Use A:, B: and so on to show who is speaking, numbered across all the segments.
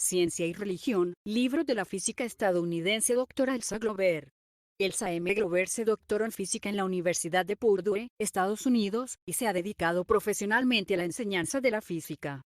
A: Ciencia y religión, libro de la física estadounidense doctora Elsa Glover. Elsa M. Glover se doctoró en física en la Universidad de Purdue, Estados Unidos, y se ha dedicado profesionalmente a la enseñanza de la física.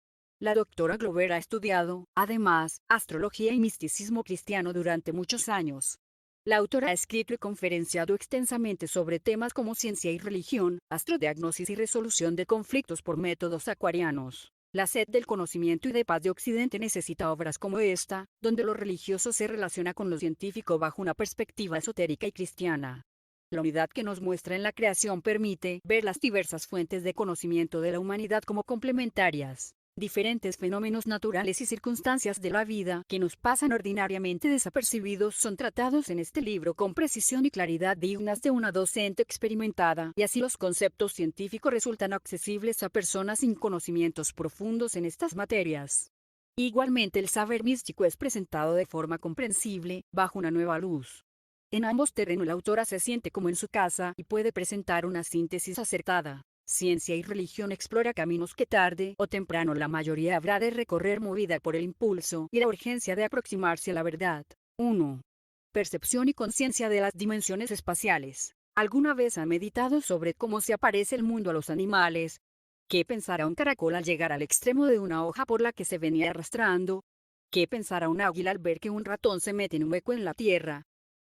A: La doctora Glover ha estudiado, además, astrología y misticismo cristiano durante muchos años. La autora ha escrito y conferenciado extensamente sobre temas como ciencia y religión, astrodiagnosis y resolución de conflictos por métodos acuarianos. La sed del conocimiento y de paz de Occidente necesita obras como esta, donde lo religioso se relaciona con lo científico bajo una perspectiva esotérica y cristiana. La unidad que nos muestra en la creación permite ver las diversas fuentes de conocimiento de la humanidad como complementarias. Diferentes fenómenos naturales y circunstancias de la vida que nos pasan ordinariamente desapercibidos son tratados en este libro con precisión y claridad dignas de una docente experimentada, y así los conceptos científicos resultan accesibles a personas sin conocimientos profundos en estas materias. Igualmente el saber místico es presentado de forma comprensible, bajo una nueva luz. En ambos terrenos la autora se siente como en su casa y puede presentar una síntesis acertada. Ciencia y religión explora caminos que tarde o temprano la mayoría habrá de recorrer movida por el impulso y la urgencia de aproximarse a la verdad. 1. Percepción y conciencia de las dimensiones espaciales. ¿Alguna vez ha meditado sobre cómo se aparece el mundo a los animales? ¿Qué pensará un caracol al llegar al extremo de una hoja por la que se venía arrastrando? ¿Qué pensará un águila al ver que un ratón se mete en un hueco en la tierra?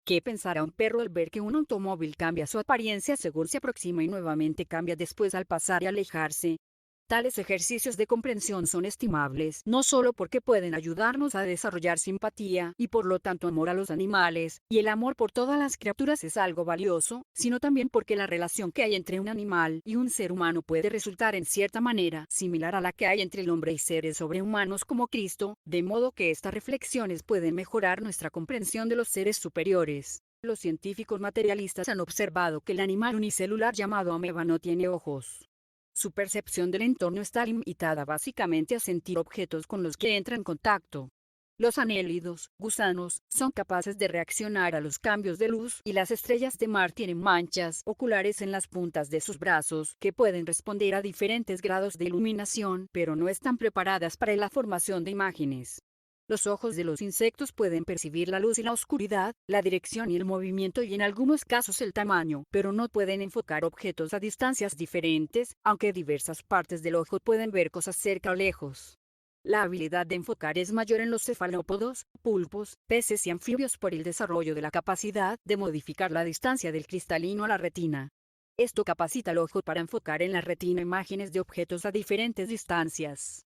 A: ¿Qué pensará un perro al ver que un automóvil cambia su apariencia según se aproxima y nuevamente cambia después al pasar y alejarse? Tales ejercicios de comprensión son estimables, no solo porque pueden ayudarnos a desarrollar simpatía y por lo tanto amor a los animales, y el amor por todas las criaturas es algo valioso, sino también porque la relación que hay entre un animal y un ser humano puede resultar en cierta manera similar a la que hay entre el hombre y seres sobrehumanos como Cristo, de modo que estas reflexiones pueden mejorar nuestra comprensión de los seres superiores. Los científicos materialistas han observado que el animal unicelular llamado ameba no tiene ojos. Su percepción del entorno está limitada básicamente a sentir objetos con los que entra en contacto. Los anélidos, gusanos, son capaces de reaccionar a los cambios de luz y las estrellas de mar tienen manchas oculares en las puntas de sus brazos que pueden responder a diferentes grados de iluminación, pero no están preparadas para la formación de imágenes. Los ojos de los insectos pueden percibir la luz y la oscuridad, la dirección y el movimiento y en algunos casos el tamaño, pero no pueden enfocar objetos a distancias diferentes, aunque diversas partes del ojo pueden ver cosas cerca o lejos. La habilidad de enfocar es mayor en los cefalópodos, pulpos, peces y anfibios por el desarrollo de la capacidad de modificar la distancia del cristalino a la retina. Esto capacita al ojo para enfocar en la retina imágenes de objetos a diferentes distancias.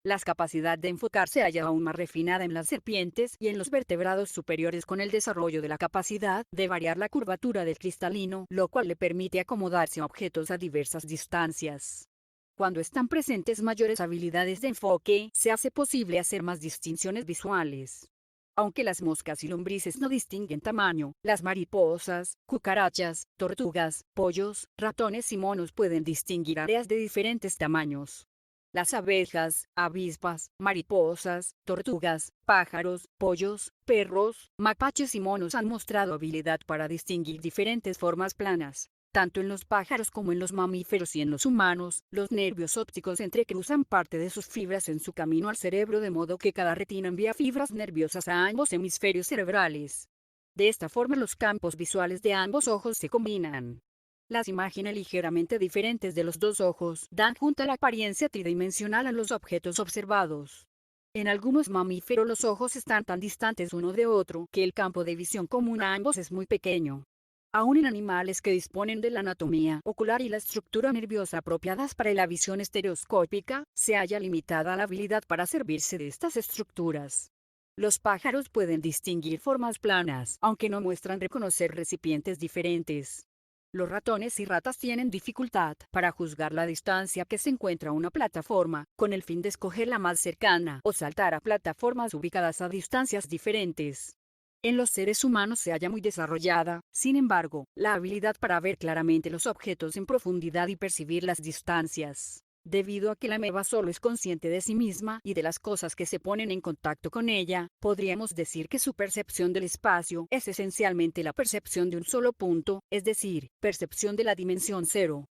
A: La capacidad de enfocar se halla aún más refinada en las serpientes y en los vertebrados superiores con el desarrollo de la capacidad de variar la curvatura del cristalino, lo cual le permite acomodarse a objetos a diversas distancias. Cuando están presentes mayores habilidades de enfoque, se hace posible hacer más distinciones visuales. Aunque las moscas y lombrices no distinguen tamaño, las mariposas, cucarachas, tortugas, pollos, ratones y monos pueden distinguir áreas de diferentes tamaños. Las abejas, avispas, mariposas, tortugas, pájaros, pollos, perros, mapaches y monos han mostrado habilidad para distinguir diferentes formas planas. Tanto en los pájaros como en los mamíferos y en los humanos, los nervios ópticos entrecruzan parte de sus fibras en su camino al cerebro de modo que cada retina envía fibras nerviosas a ambos hemisferios cerebrales. De esta forma los campos visuales de ambos ojos se combinan. Las imágenes ligeramente diferentes de los dos ojos dan junta la apariencia tridimensional a los objetos observados. En algunos mamíferos los ojos están tan distantes uno de otro que el campo de visión común a ambos es muy pequeño. Aún en animales que disponen de la anatomía ocular y la estructura nerviosa apropiadas para la visión estereoscópica, se halla limitada la habilidad para servirse de estas estructuras. Los pájaros pueden distinguir formas planas, aunque no muestran reconocer recipientes diferentes. Los ratones y ratas tienen dificultad para juzgar la distancia que se encuentra una plataforma, con el fin de escoger la más cercana o saltar a plataformas ubicadas a distancias diferentes. En los seres humanos se halla muy desarrollada, sin embargo, la habilidad para ver claramente los objetos en profundidad y percibir las distancias. Debido a que la ameba solo es consciente de sí misma y de las cosas que se ponen en contacto con ella, podríamos decir que su percepción del espacio es esencialmente la percepción de un solo punto, es decir, percepción de la dimensión cero.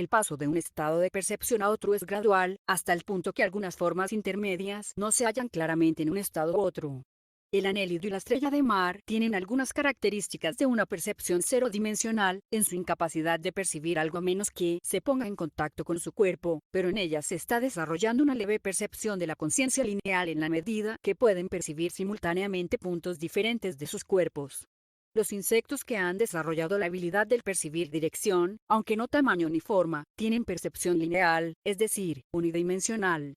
A: el paso de un estado de percepción a otro es gradual, hasta el punto que algunas formas intermedias no se hallan claramente en un estado u otro. El anélido y la estrella de mar tienen algunas características de una percepción cero dimensional, en su incapacidad de percibir algo a menos que se ponga en contacto con su cuerpo, pero en ellas se está desarrollando una leve percepción de la conciencia lineal en la medida que pueden percibir simultáneamente puntos diferentes de sus cuerpos. Los insectos que han desarrollado la habilidad del percibir dirección, aunque no tamaño ni forma, tienen percepción lineal, es decir, unidimensional.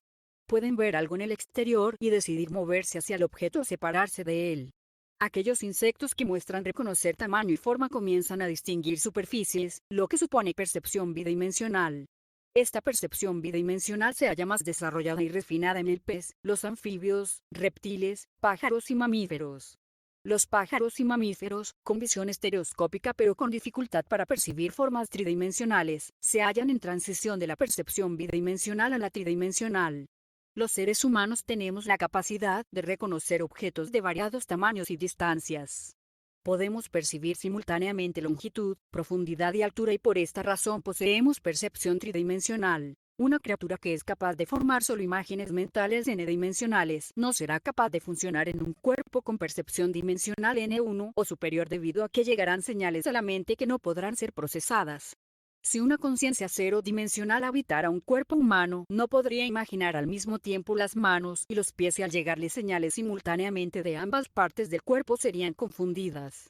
A: Pueden ver algo en el exterior y decidir moverse hacia el objeto o separarse de él. Aquellos insectos que muestran reconocer tamaño y forma comienzan a distinguir superficies, lo que supone percepción bidimensional. Esta percepción bidimensional se halla más desarrollada y refinada en el pez, los anfibios, reptiles, pájaros y mamíferos. Los pájaros y mamíferos, con visión estereoscópica pero con dificultad para percibir formas tridimensionales, se hallan en transición de la percepción bidimensional a la tridimensional. Los seres humanos tenemos la capacidad de reconocer objetos de variados tamaños y distancias. Podemos percibir simultáneamente longitud, profundidad y altura y por esta razón poseemos percepción tridimensional. Una criatura que es capaz de formar solo imágenes mentales n-dimensionales no será capaz de funcionar en un cuerpo con percepción dimensional n1 o superior debido a que llegarán señales a la mente que no podrán ser procesadas. Si una conciencia cero dimensional habitara un cuerpo humano, no podría imaginar al mismo tiempo las manos y los pies y al llegarle señales simultáneamente de ambas partes del cuerpo serían confundidas.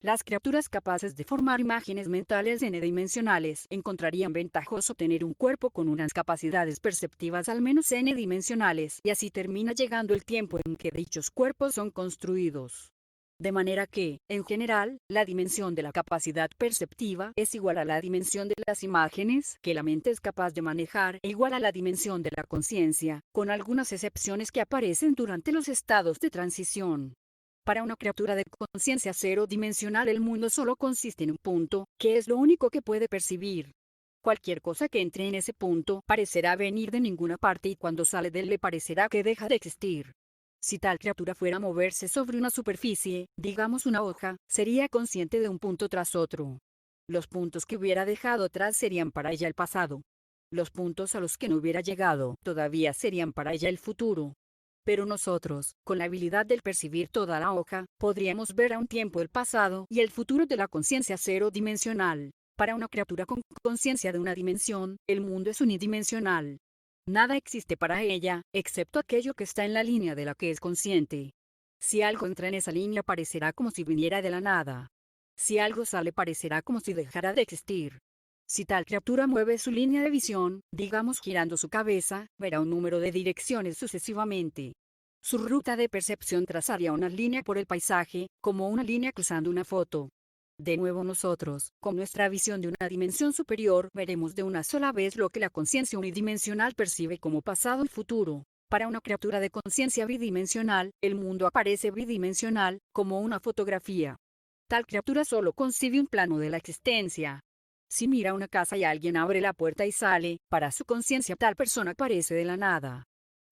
A: Las criaturas capaces de formar imágenes mentales n-dimensionales encontrarían ventajoso tener un cuerpo con unas capacidades perceptivas al menos n-dimensionales y así termina llegando el tiempo en que dichos cuerpos son construidos. De manera que, en general, la dimensión de la capacidad perceptiva es igual a la dimensión de las imágenes que la mente es capaz de manejar e igual a la dimensión de la conciencia, con algunas excepciones que aparecen durante los estados de transición. Para una criatura de conciencia cero dimensional el mundo solo consiste en un punto, que es lo único que puede percibir. Cualquier cosa que entre en ese punto parecerá venir de ninguna parte y cuando sale de él le parecerá que deja de existir. Si tal criatura fuera a moverse sobre una superficie, digamos una hoja, sería consciente de un punto tras otro. Los puntos que hubiera dejado atrás serían para ella el pasado. Los puntos a los que no hubiera llegado todavía serían para ella el futuro. Pero nosotros, con la habilidad del percibir toda la hoja, podríamos ver a un tiempo el pasado y el futuro de la conciencia cero dimensional. Para una criatura con conciencia de una dimensión, el mundo es unidimensional. Nada existe para ella, excepto aquello que está en la línea de la que es consciente. Si algo entra en esa línea parecerá como si viniera de la nada. Si algo sale parecerá como si dejara de existir. Si tal criatura mueve su línea de visión, digamos girando su cabeza, verá un número de direcciones sucesivamente. Su ruta de percepción trazaría una línea por el paisaje, como una línea cruzando una foto. De nuevo nosotros, con nuestra visión de una dimensión superior, veremos de una sola vez lo que la conciencia unidimensional percibe como pasado y futuro. Para una criatura de conciencia bidimensional, el mundo aparece bidimensional, como una fotografía. Tal criatura solo concibe un plano de la existencia. Si mira una casa y alguien abre la puerta y sale, para su conciencia tal persona aparece de la nada.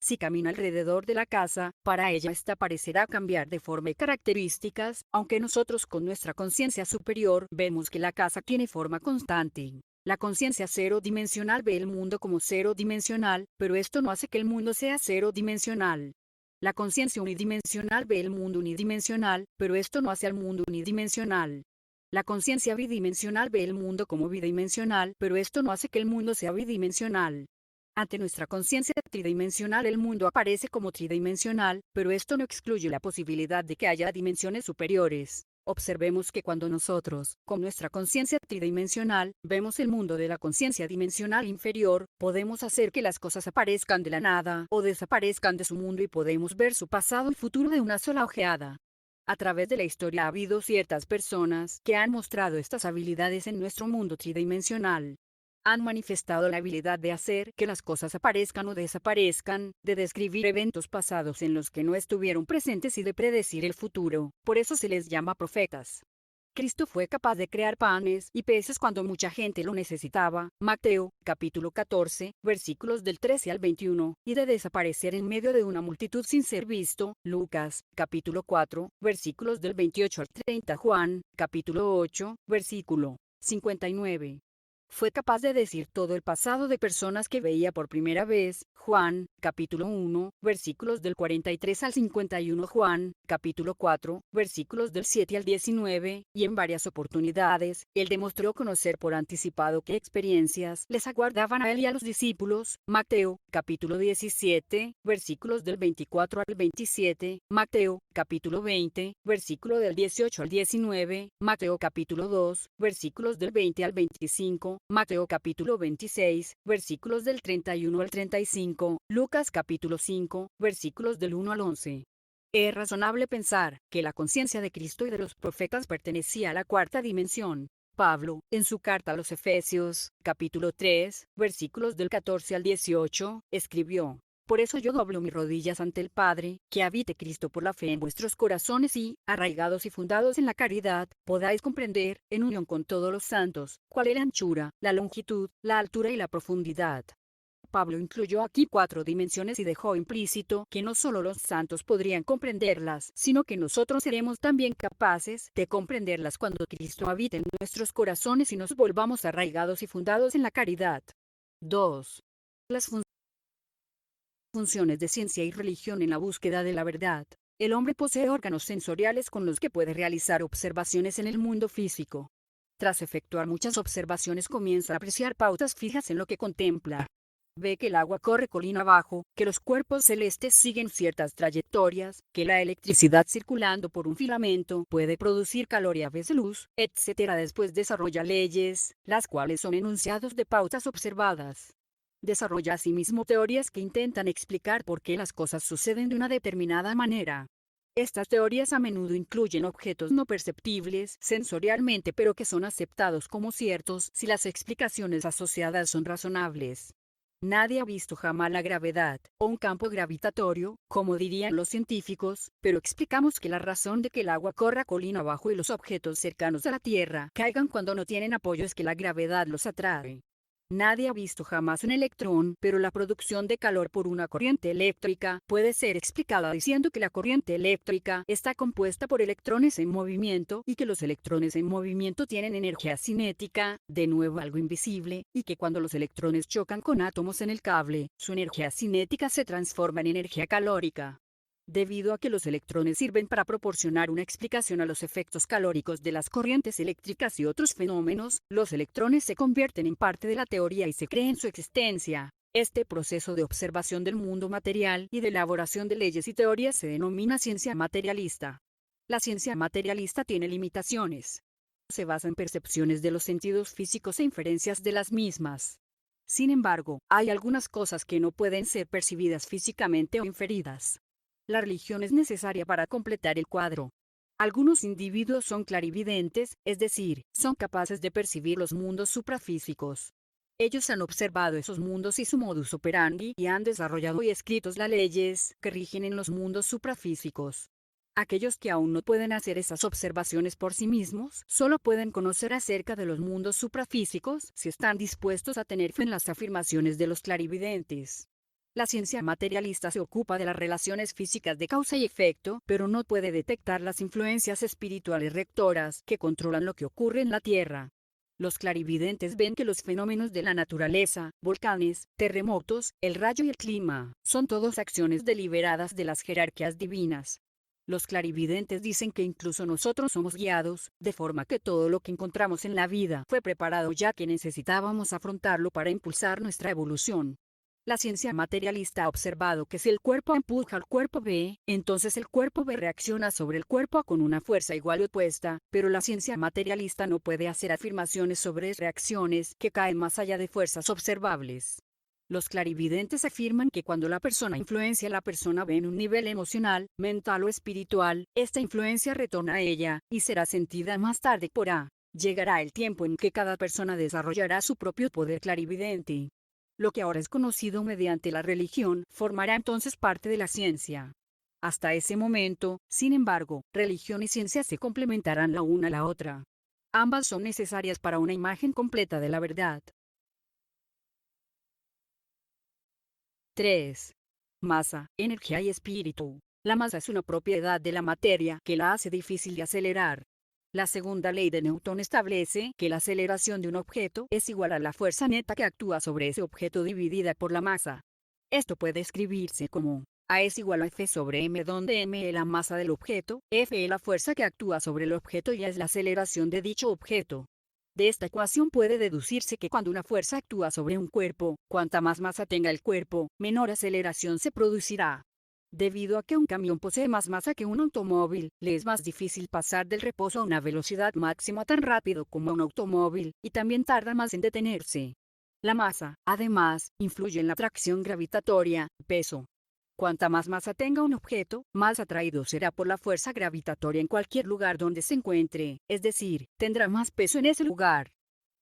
A: Si camina alrededor de la casa, para ella esta parecerá cambiar de forma y características, aunque nosotros con nuestra conciencia superior vemos que la casa tiene forma constante. La conciencia cero dimensional ve el mundo como cero dimensional, pero esto no hace que el mundo sea cero dimensional. La conciencia unidimensional ve el mundo unidimensional, pero esto no hace al mundo unidimensional. La conciencia bidimensional ve el mundo como bidimensional, pero esto no hace que el mundo sea bidimensional. Ante nuestra conciencia tridimensional el mundo aparece como tridimensional, pero esto no excluye la posibilidad de que haya dimensiones superiores. Observemos que cuando nosotros, con nuestra conciencia tridimensional, vemos el mundo de la conciencia dimensional inferior, podemos hacer que las cosas aparezcan de la nada o desaparezcan de su mundo y podemos ver su pasado y futuro de una sola ojeada. A través de la historia ha habido ciertas personas que han mostrado estas habilidades en nuestro mundo tridimensional. Han manifestado la habilidad de hacer que las cosas aparezcan o desaparezcan, de describir eventos pasados en los que no estuvieron presentes y de predecir el futuro. Por eso se les llama profetas. Cristo fue capaz de crear panes y peces cuando mucha gente lo necesitaba, Mateo, capítulo 14, versículos del 13 al 21, y de desaparecer en medio de una multitud sin ser visto, Lucas, capítulo 4, versículos del 28 al 30, Juan, capítulo 8, versículo 59. Fue capaz de decir todo el pasado de personas que veía por primera vez. Juan, capítulo 1, versículos del 43 al 51. Juan, capítulo 4, versículos del 7 al 19, y en varias oportunidades, él demostró conocer por anticipado qué experiencias les aguardaban a él y a los discípulos. Mateo, capítulo 17, versículos del 24 al 27, Mateo, capítulo 20, versículo del 18 al 19, Mateo capítulo 2, versículos del 20 al 25, Mateo capítulo 26, versículos del 31 al 35, Lucas capítulo 5, versículos del 1 al 11. Es razonable pensar que la conciencia de Cristo y de los profetas pertenecía a la cuarta dimensión. Pablo, en su carta a los Efesios, capítulo 3, versículos del 14 al 18, escribió: Por eso yo doblo mis rodillas ante el Padre, que habite Cristo por la fe en vuestros corazones y, arraigados y fundados en la caridad, podáis comprender, en unión con todos los santos, cuál es la anchura, la longitud, la altura y la profundidad. Pablo incluyó aquí 4 dimensiones y dejó implícito que no solo los santos podrían comprenderlas, sino que nosotros seremos también capaces de comprenderlas cuando Cristo habite en nuestros corazones y nos volvamos arraigados y fundados en la caridad. 2. Las funciones de ciencia y religión en la búsqueda de la verdad. El hombre posee órganos sensoriales con los que puede realizar observaciones en el mundo físico. Tras efectuar muchas observaciones comienza a apreciar pautas fijas en lo que contempla. Ve que el agua corre colina abajo, que los cuerpos celestes siguen ciertas trayectorias, que la electricidad circulando por un filamento puede producir calor y a veces luz, etc. Después desarrolla leyes, las cuales son enunciados de pautas observadas. Desarrolla asimismo teorías que intentan explicar por qué las cosas suceden de una determinada manera. Estas teorías a menudo incluyen objetos no perceptibles sensorialmente pero que son aceptados como ciertos si las explicaciones asociadas son razonables. Nadie ha visto jamás la gravedad, o un campo gravitatorio, como dirían los científicos, pero explicamos que la razón de que el agua corra colina abajo y los objetos cercanos a la Tierra caigan cuando no tienen apoyo es que la gravedad los atrae. Nadie ha visto jamás un electrón, pero la producción de calor por una corriente eléctrica puede ser explicada diciendo que la corriente eléctrica está compuesta por electrones en movimiento y que los electrones en movimiento tienen energía cinética, de nuevo algo invisible, y que cuando los electrones chocan con átomos en el cable, su energía cinética se transforma en energía calórica. Debido a que los electrones sirven para proporcionar una explicación a los efectos calóricos de las corrientes eléctricas y otros fenómenos, los electrones se convierten en parte de la teoría y se cree en su existencia. Este proceso de observación del mundo material y de elaboración de leyes y teorías se denomina ciencia materialista. La ciencia materialista tiene limitaciones. Se basa en percepciones de los sentidos físicos e inferencias de las mismas. Sin embargo, hay algunas cosas que no pueden ser percibidas físicamente o inferidas. La religión es necesaria para completar el cuadro. Algunos individuos son clarividentes, es decir, son capaces de percibir los mundos suprafísicos. Ellos han observado esos mundos y su modus operandi y han desarrollado y escrito las leyes que rigen en los mundos suprafísicos. Aquellos que aún no pueden hacer esas observaciones por sí mismos, solo pueden conocer acerca de los mundos suprafísicos si están dispuestos a tener fe en las afirmaciones de los clarividentes. La ciencia materialista se ocupa de las relaciones físicas de causa y efecto, pero no puede detectar las influencias espirituales rectoras que controlan lo que ocurre en la Tierra. Los clarividentes ven que los fenómenos de la naturaleza, volcanes, terremotos, el rayo y el clima, son todos acciones deliberadas de las jerarquías divinas. Los clarividentes dicen que incluso nosotros somos guiados, de forma que todo lo que encontramos en la vida fue preparado ya que necesitábamos afrontarlo para impulsar nuestra evolución. La ciencia materialista ha observado que si el cuerpo empuja al cuerpo B, entonces el cuerpo B reacciona sobre el cuerpo A con una fuerza igual o opuesta, pero la ciencia materialista no puede hacer afirmaciones sobre reacciones que caen más allá de fuerzas observables. Los clarividentes afirman que cuando la persona influencia a la persona B en un nivel emocional, mental o espiritual, esta influencia retorna a ella, y será sentida más tarde por A. Llegará el tiempo en que cada persona desarrollará su propio poder clarividente. Lo que ahora es conocido mediante la religión, formará entonces parte de la ciencia. Hasta ese momento, sin embargo, religión y ciencia se complementarán la una a la otra. Ambas son necesarias para una imagen completa de la verdad. 3. Masa, energía y espíritu. La masa es una propiedad de la materia que la hace difícil de acelerar. La segunda ley de Newton establece que la aceleración de un objeto es igual a la fuerza neta que actúa sobre ese objeto dividida por la masa. Esto puede escribirse como A es igual a F sobre m, donde m es la masa del objeto, F es la fuerza que actúa sobre el objeto y A es la aceleración de dicho objeto. De esta ecuación puede deducirse que cuando una fuerza actúa sobre un cuerpo, cuanta más masa tenga el cuerpo, menor aceleración se producirá. Debido a que un camión posee más masa que un automóvil, le es más difícil pasar del reposo a una velocidad máxima tan rápido como un automóvil, y también tarda más en detenerse. La masa, además, influye en la atracción gravitatoria, peso. Cuanta más masa tenga un objeto, más atraído será por la fuerza gravitatoria en cualquier lugar donde se encuentre, es decir, tendrá más peso en ese lugar.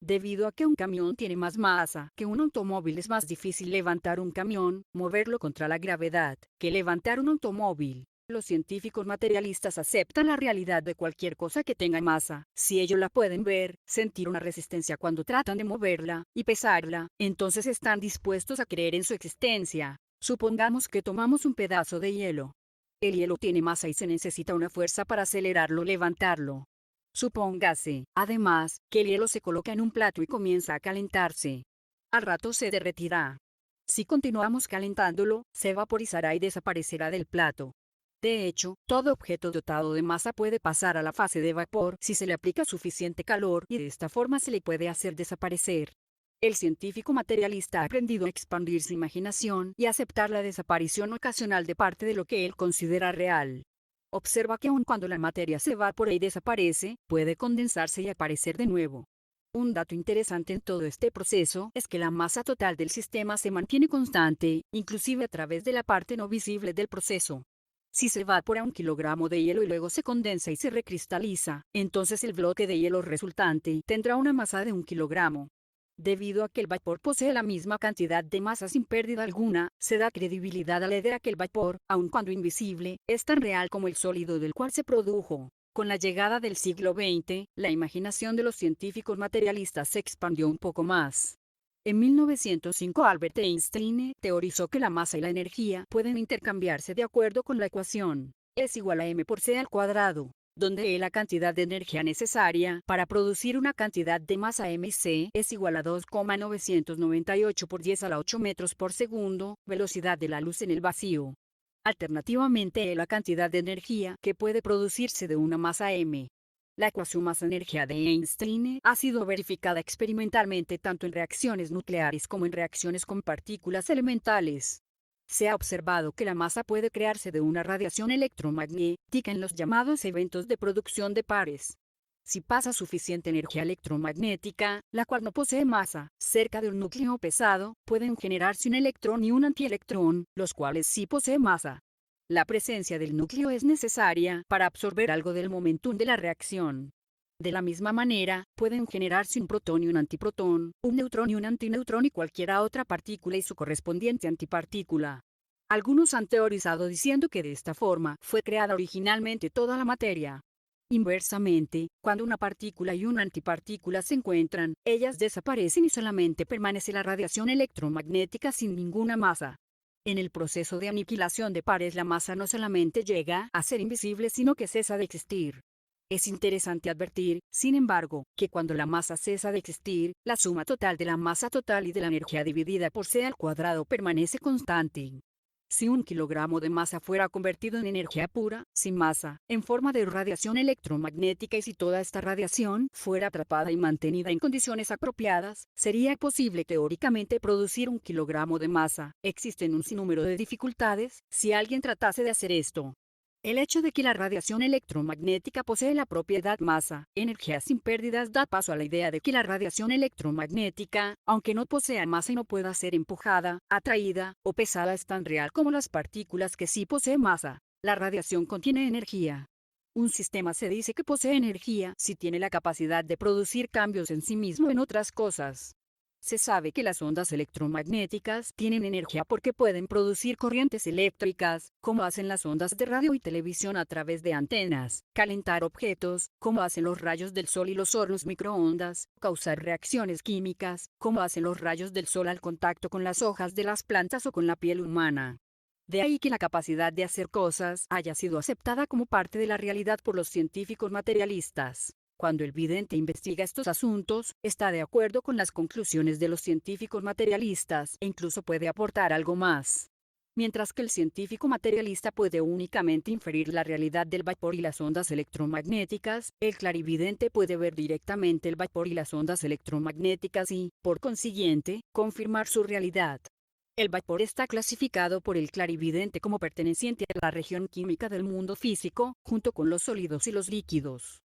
A: Debido a que un camión tiene más masa que un automóvil, es más difícil levantar un camión, moverlo contra la gravedad, que levantar un automóvil. Los científicos materialistas aceptan la realidad de cualquier cosa que tenga masa. Si ellos la pueden ver, sentir una resistencia cuando tratan de moverla, y pesarla, entonces están dispuestos a creer en su existencia. Supongamos que tomamos un pedazo de hielo. El hielo tiene masa y se necesita una fuerza para acelerarlo o levantarlo. Supóngase, además, que el hielo se coloca en un plato y comienza a calentarse. Al rato se derretirá. Si continuamos calentándolo, se vaporizará y desaparecerá del plato. De hecho, todo objeto dotado de masa puede pasar a la fase de vapor si se le aplica suficiente calor, y de esta forma se le puede hacer desaparecer. El científico materialista ha aprendido a expandir su imaginación y aceptar la desaparición ocasional de parte de lo que él considera real. Observa que aun cuando la materia se evapora y desaparece, puede condensarse y aparecer de nuevo. Un dato interesante en todo este proceso es que la masa total del sistema se mantiene constante, inclusive a través de la parte no visible del proceso. Si se evapora 1 kilogramo de hielo y luego se condensa y se recristaliza, entonces el bloque de hielo resultante tendrá una masa de 1 kilogramo. Debido a que el vapor posee la misma cantidad de masa sin pérdida alguna, se da credibilidad a la idea que el vapor, aun cuando invisible, es tan real como el sólido del cual se produjo. Con la llegada del siglo XX, la imaginación de los científicos materialistas se expandió un poco más. En 1905, Albert Einstein teorizó que la masa y la energía pueden intercambiarse de acuerdo con la ecuación E es igual a m por c al cuadrado, donde E la cantidad de energía necesaria para producir una cantidad de masa m y c es igual a 2,998 por 10 a la 8 metros por segundo, velocidad de la luz en el vacío. Alternativamente, E la cantidad de energía que puede producirse de una masa m. La ecuación masa-energía de Einstein ha sido verificada experimentalmente tanto en reacciones nucleares como en reacciones con partículas elementales. Se ha observado que la masa puede crearse de una radiación electromagnética en los llamados eventos de producción de pares. Si pasa suficiente energía electromagnética, la cual no posee masa, cerca de un núcleo pesado, pueden generarse un electrón y un antielectrón, los cuales sí poseen masa. La presencia del núcleo es necesaria para absorber algo del momentum de la reacción. De la misma manera, pueden generarse un protón y un antiprotón, un neutrón y un antineutrón y cualquier otra partícula y su correspondiente antipartícula. Algunos han teorizado diciendo que de esta forma fue creada originalmente toda la materia. Inversamente, cuando una partícula y una antipartícula se encuentran, ellas desaparecen y solamente permanece la radiación electromagnética sin ninguna masa. En el proceso de aniquilación de pares, la masa no solamente llega a ser invisible, sino que cesa de existir. Es interesante advertir, sin embargo, que cuando la masa cesa de existir, la suma total de la masa total y de la energía dividida por c al cuadrado permanece constante. Si 1 kilogramo de masa fuera convertido en energía pura, sin masa, en forma de radiación electromagnética, y si toda esta radiación fuera atrapada y mantenida en condiciones apropiadas, sería posible teóricamente producir 1 kilogramo de masa. Existen un sinnúmero de dificultades si alguien tratase de hacer esto. El hecho de que la radiación electromagnética posee la propiedad masa, energía sin pérdidas, da paso a la idea de que la radiación electromagnética, aunque no posea masa y no pueda ser empujada, atraída o pesada, es tan real como las partículas que sí poseen masa. La radiación contiene energía. Un sistema se dice que posee energía si tiene la capacidad de producir cambios en sí mismo en otras cosas. Se sabe que las ondas electromagnéticas tienen energía porque pueden producir corrientes eléctricas, como hacen las ondas de radio y televisión a través de antenas, calentar objetos, como hacen los rayos del sol y los hornos microondas, causar reacciones químicas, como hacen los rayos del sol al contacto con las hojas de las plantas o con la piel humana. De ahí que la capacidad de hacer cosas haya sido aceptada como parte de la realidad por los científicos materialistas. Cuando el vidente investiga estos asuntos, está de acuerdo con las conclusiones de los científicos materialistas e incluso puede aportar algo más. Mientras que el científico materialista puede únicamente inferir la realidad del vapor y las ondas electromagnéticas, el clarividente puede ver directamente el vapor y las ondas electromagnéticas y, por consiguiente, confirmar su realidad. El vapor está clasificado por el clarividente como perteneciente a la región química del mundo físico, junto con los sólidos y los líquidos.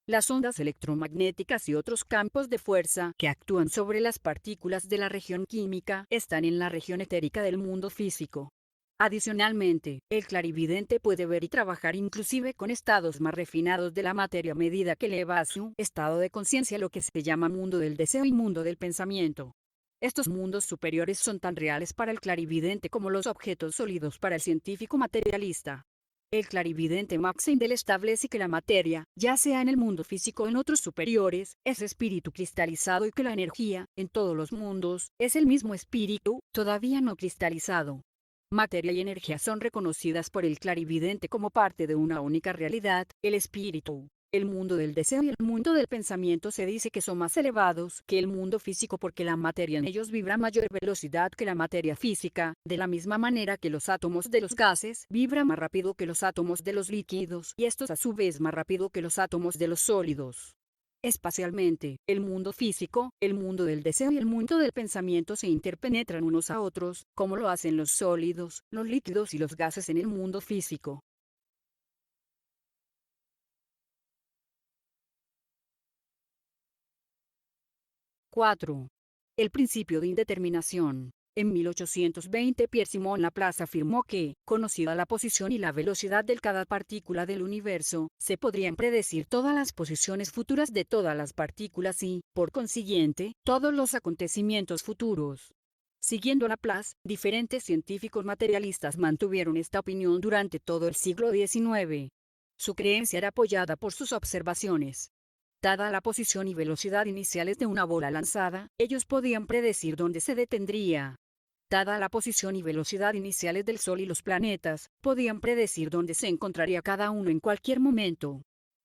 A: Las ondas electromagnéticas y otros campos de fuerza que actúan sobre las partículas de la región química están en la región etérica del mundo físico. Adicionalmente, el clarividente puede ver y trabajar inclusive con estados más refinados de la materia a medida que eleva a su estado de conciencia lo que se llama mundo del deseo y mundo del pensamiento. Estos mundos superiores son tan reales para el clarividente como los objetos sólidos para el científico materialista. El clarividente Max Heindel establece que la materia, ya sea en el mundo físico o en otros superiores, es espíritu cristalizado y que la energía, en todos los mundos, es el mismo espíritu, todavía no cristalizado. Materia y energía son reconocidas por el clarividente como parte de una única realidad, el espíritu. El mundo del deseo y el mundo del pensamiento se dice que son más elevados que el mundo físico porque la materia en ellos vibra a mayor velocidad que la materia física, de la misma manera que los átomos de los gases vibran más rápido que los átomos de los líquidos y estos a su vez más rápido que los átomos de los sólidos. Espacialmente, el mundo físico, el mundo del deseo y el mundo del pensamiento se interpenetran unos a otros, como lo hacen los sólidos, los líquidos y los gases en el mundo físico. 4. El principio de indeterminación. En 1820 Pierre-Simon Laplace afirmó que, conocida la posición y la velocidad de cada partícula del universo, se podrían predecir todas las posiciones futuras de todas las partículas y, por consiguiente, todos los acontecimientos futuros. Siguiendo Laplace, diferentes científicos materialistas mantuvieron esta opinión durante todo el siglo XIX. Su creencia era apoyada por sus observaciones. Dada la posición y velocidad iniciales de una bola lanzada, ellos podían predecir dónde se detendría. Dada la posición y velocidad iniciales del Sol y los planetas, podían predecir dónde se encontraría cada uno en cualquier momento.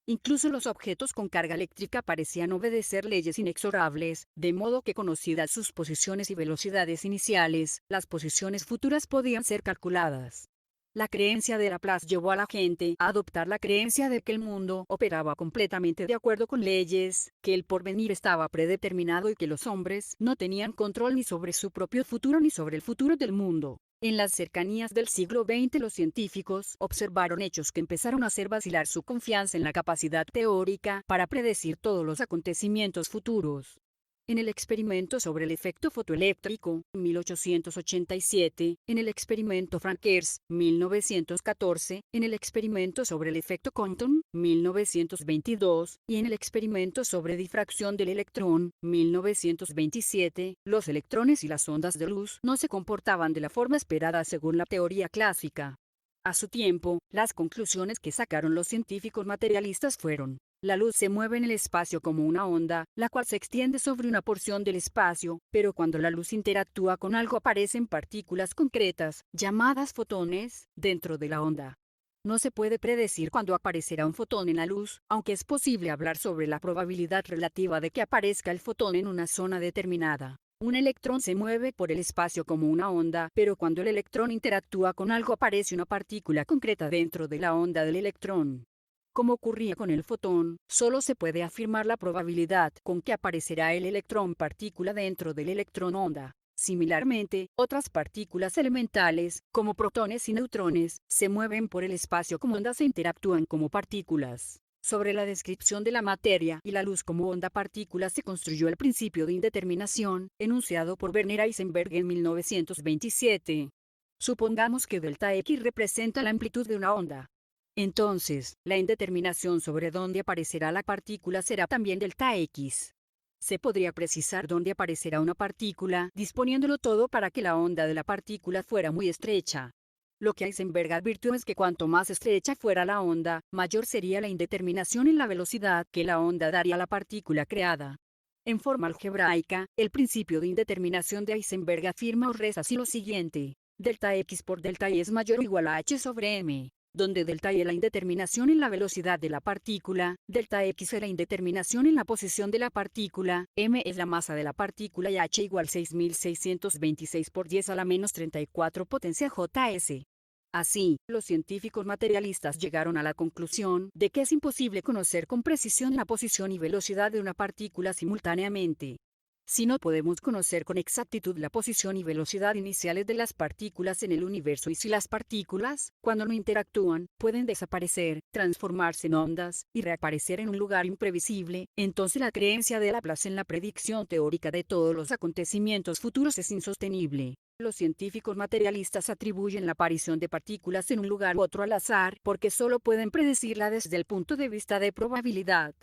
A: Incluso los objetos con carga eléctrica parecían obedecer leyes inexorables, de modo que conocidas sus posiciones y velocidades iniciales, las posiciones futuras podían ser calculadas. La creencia de Laplace llevó a la gente a adoptar la creencia de que el mundo operaba completamente de acuerdo con leyes, que el porvenir estaba predeterminado y que los hombres no tenían control ni sobre su propio futuro ni sobre el futuro del mundo. En las cercanías del siglo XX los científicos observaron hechos que empezaron a hacer vacilar su confianza en la capacidad teórica para predecir todos los acontecimientos futuros. En el experimento sobre el efecto fotoeléctrico, 1887, en el experimento Frankers, 1914, en el experimento sobre el efecto Compton, 1922, y en el experimento sobre difracción del electrón, 1927, los electrones y las ondas de luz no se comportaban de la forma esperada según la teoría clásica. A su tiempo, las conclusiones que sacaron los científicos materialistas fueron: la luz se mueve en el espacio como una onda, la cual se extiende sobre una porción del espacio, pero cuando la luz interactúa con algo aparecen partículas concretas, llamadas fotones, dentro de la onda. No se puede predecir cuándo aparecerá un fotón en la luz, aunque es posible hablar sobre la probabilidad relativa de que aparezca el fotón en una zona determinada. Un electrón se mueve por el espacio como una onda, pero cuando el electrón interactúa con algo aparece una partícula concreta dentro de la onda del electrón. Como ocurría con el fotón, solo se puede afirmar la probabilidad con que aparecerá el electrón partícula dentro del electrón onda. Similarmente, otras partículas elementales, como protones y neutrones, se mueven por el espacio como ondas e interactúan como partículas. Sobre la descripción de la materia y la luz como onda-partícula se construyó el principio de indeterminación, enunciado por Werner Heisenberg en 1927. Supongamos que delta X representa la amplitud de una onda. Entonces, la indeterminación sobre dónde aparecerá la partícula será también delta X. Se podría precisar dónde aparecerá una partícula, disponiéndolo todo para que la onda de la partícula fuera muy estrecha. Lo que Heisenberg advirtió es que cuanto más estrecha fuera la onda, mayor sería la indeterminación en la velocidad que la onda daría a la partícula creada. En forma algebraica, el principio de indeterminación de Heisenberg afirma o reza así lo siguiente: delta X por delta Y es mayor o igual a H sobre M. donde delta y es la indeterminación en la velocidad de la partícula, delta x es la indeterminación en la posición de la partícula, m es la masa de la partícula y h igual 6626 por 10 a la menos 34 potencia JS. Así, los científicos materialistas llegaron a la conclusión de que es imposible conocer con precisión la posición y velocidad de una partícula simultáneamente. Si no podemos conocer con exactitud la posición y velocidad iniciales de las partículas en el universo y si las partículas, cuando no interactúan, pueden desaparecer, transformarse en ondas y reaparecer en un lugar imprevisible, entonces la creencia de Laplace en la predicción teórica de todos los acontecimientos futuros es insostenible. Los científicos materialistas atribuyen la aparición de partículas en un lugar u otro al azar porque solo pueden predecirla desde el punto de vista de probabilidad.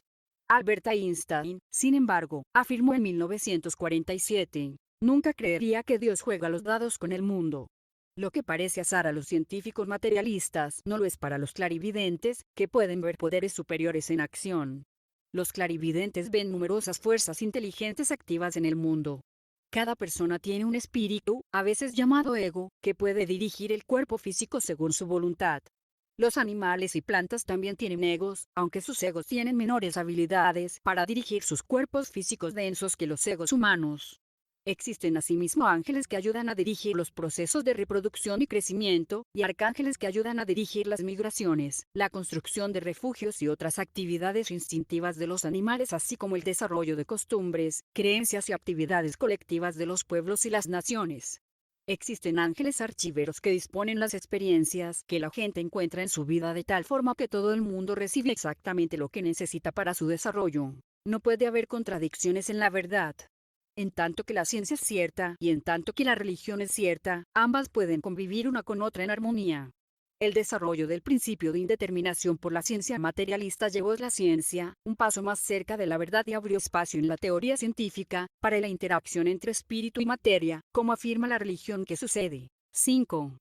A: Albert Einstein, sin embargo, afirmó en 1947, nunca creería que Dios juega los dados con el mundo. Lo que parece azar a los científicos materialistas no lo es para los clarividentes, que pueden ver poderes superiores en acción. Los clarividentes ven numerosas fuerzas inteligentes activas en el mundo. Cada persona tiene un espíritu, a veces llamado ego, que puede dirigir el cuerpo físico según su voluntad. Los animales y plantas también tienen egos, aunque sus egos tienen menores habilidades para dirigir sus cuerpos físicos densos que los egos humanos. Existen asimismo ángeles que ayudan a dirigir los procesos de reproducción y crecimiento, y arcángeles que ayudan a dirigir las migraciones, la construcción de refugios y otras actividades instintivas de los animales, así como el desarrollo de costumbres, creencias y actividades colectivas de los pueblos y las naciones. Existen ángeles archiveros que disponen las experiencias que la gente encuentra en su vida de tal forma que todo el mundo recibe exactamente lo que necesita para su desarrollo. No puede haber contradicciones en la verdad. En tanto que la ciencia es cierta y en tanto que la religión es cierta, ambas pueden convivir una con otra en armonía. El desarrollo del principio de indeterminación por la ciencia materialista llevó a la ciencia un paso más cerca de la verdad y abrió espacio en la teoría científica para la interacción entre espíritu y materia, como afirma la religión que sucede. 5.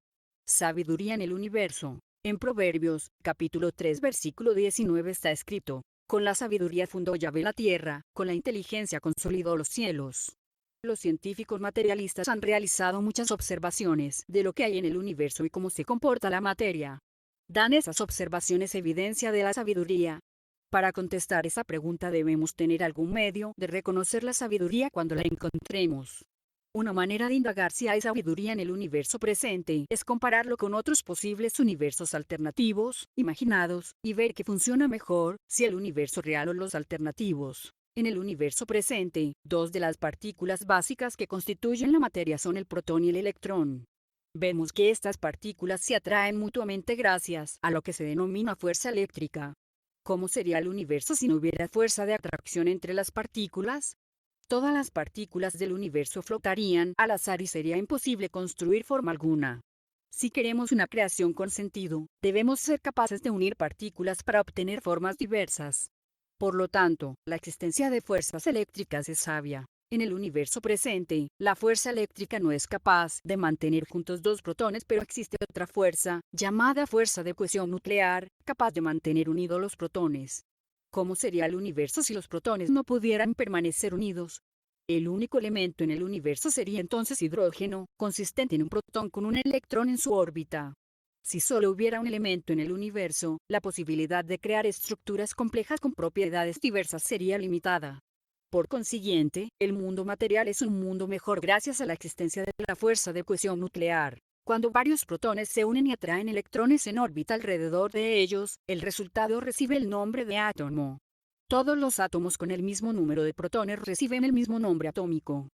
A: Sabiduría en el universo. En Proverbios, capítulo 3, versículo 19 está escrito: con la sabiduría fundó Yahvé la tierra, con la inteligencia consolidó los cielos. Los científicos materialistas han realizado muchas observaciones de lo que hay en el universo y cómo se comporta la materia. ¿Dan esas observaciones evidencia de la sabiduría? Para contestar esa pregunta debemos tener algún medio de reconocer la sabiduría cuando la encontremos. Una manera de indagar si hay sabiduría en el universo presente es compararlo con otros posibles universos alternativos, imaginados, y ver qué funciona mejor, si el universo real o los alternativos. En el universo presente, dos de las partículas básicas que constituyen la materia son el protón y el electrón. Vemos que estas partículas se atraen mutuamente gracias a lo que se denomina fuerza eléctrica. ¿Cómo sería el universo si no hubiera fuerza de atracción entre las partículas? Todas las partículas del universo flotarían al azar y sería imposible construir forma alguna. Si queremos una creación con sentido, debemos ser capaces de unir partículas para obtener formas diversas. Por lo tanto, la existencia de fuerzas eléctricas es sabia. En el universo presente, la fuerza eléctrica no es capaz de mantener juntos dos protones, pero existe otra fuerza, llamada fuerza de cohesión nuclear, capaz de mantener unidos los protones. ¿Cómo sería el universo si los protones no pudieran permanecer unidos? El único elemento en el universo sería entonces hidrógeno, consistente en un protón con un electrón en su órbita. Si solo hubiera un elemento en el universo, la posibilidad de crear estructuras complejas con propiedades diversas sería limitada. Por consiguiente, el mundo material es un mundo mejor gracias a la existencia de la fuerza de cohesión nuclear. Cuando varios protones se unen y atraen electrones en órbita alrededor de ellos, el resultado recibe el nombre de átomo. Todos los átomos con el mismo número de protones reciben el mismo nombre atómico.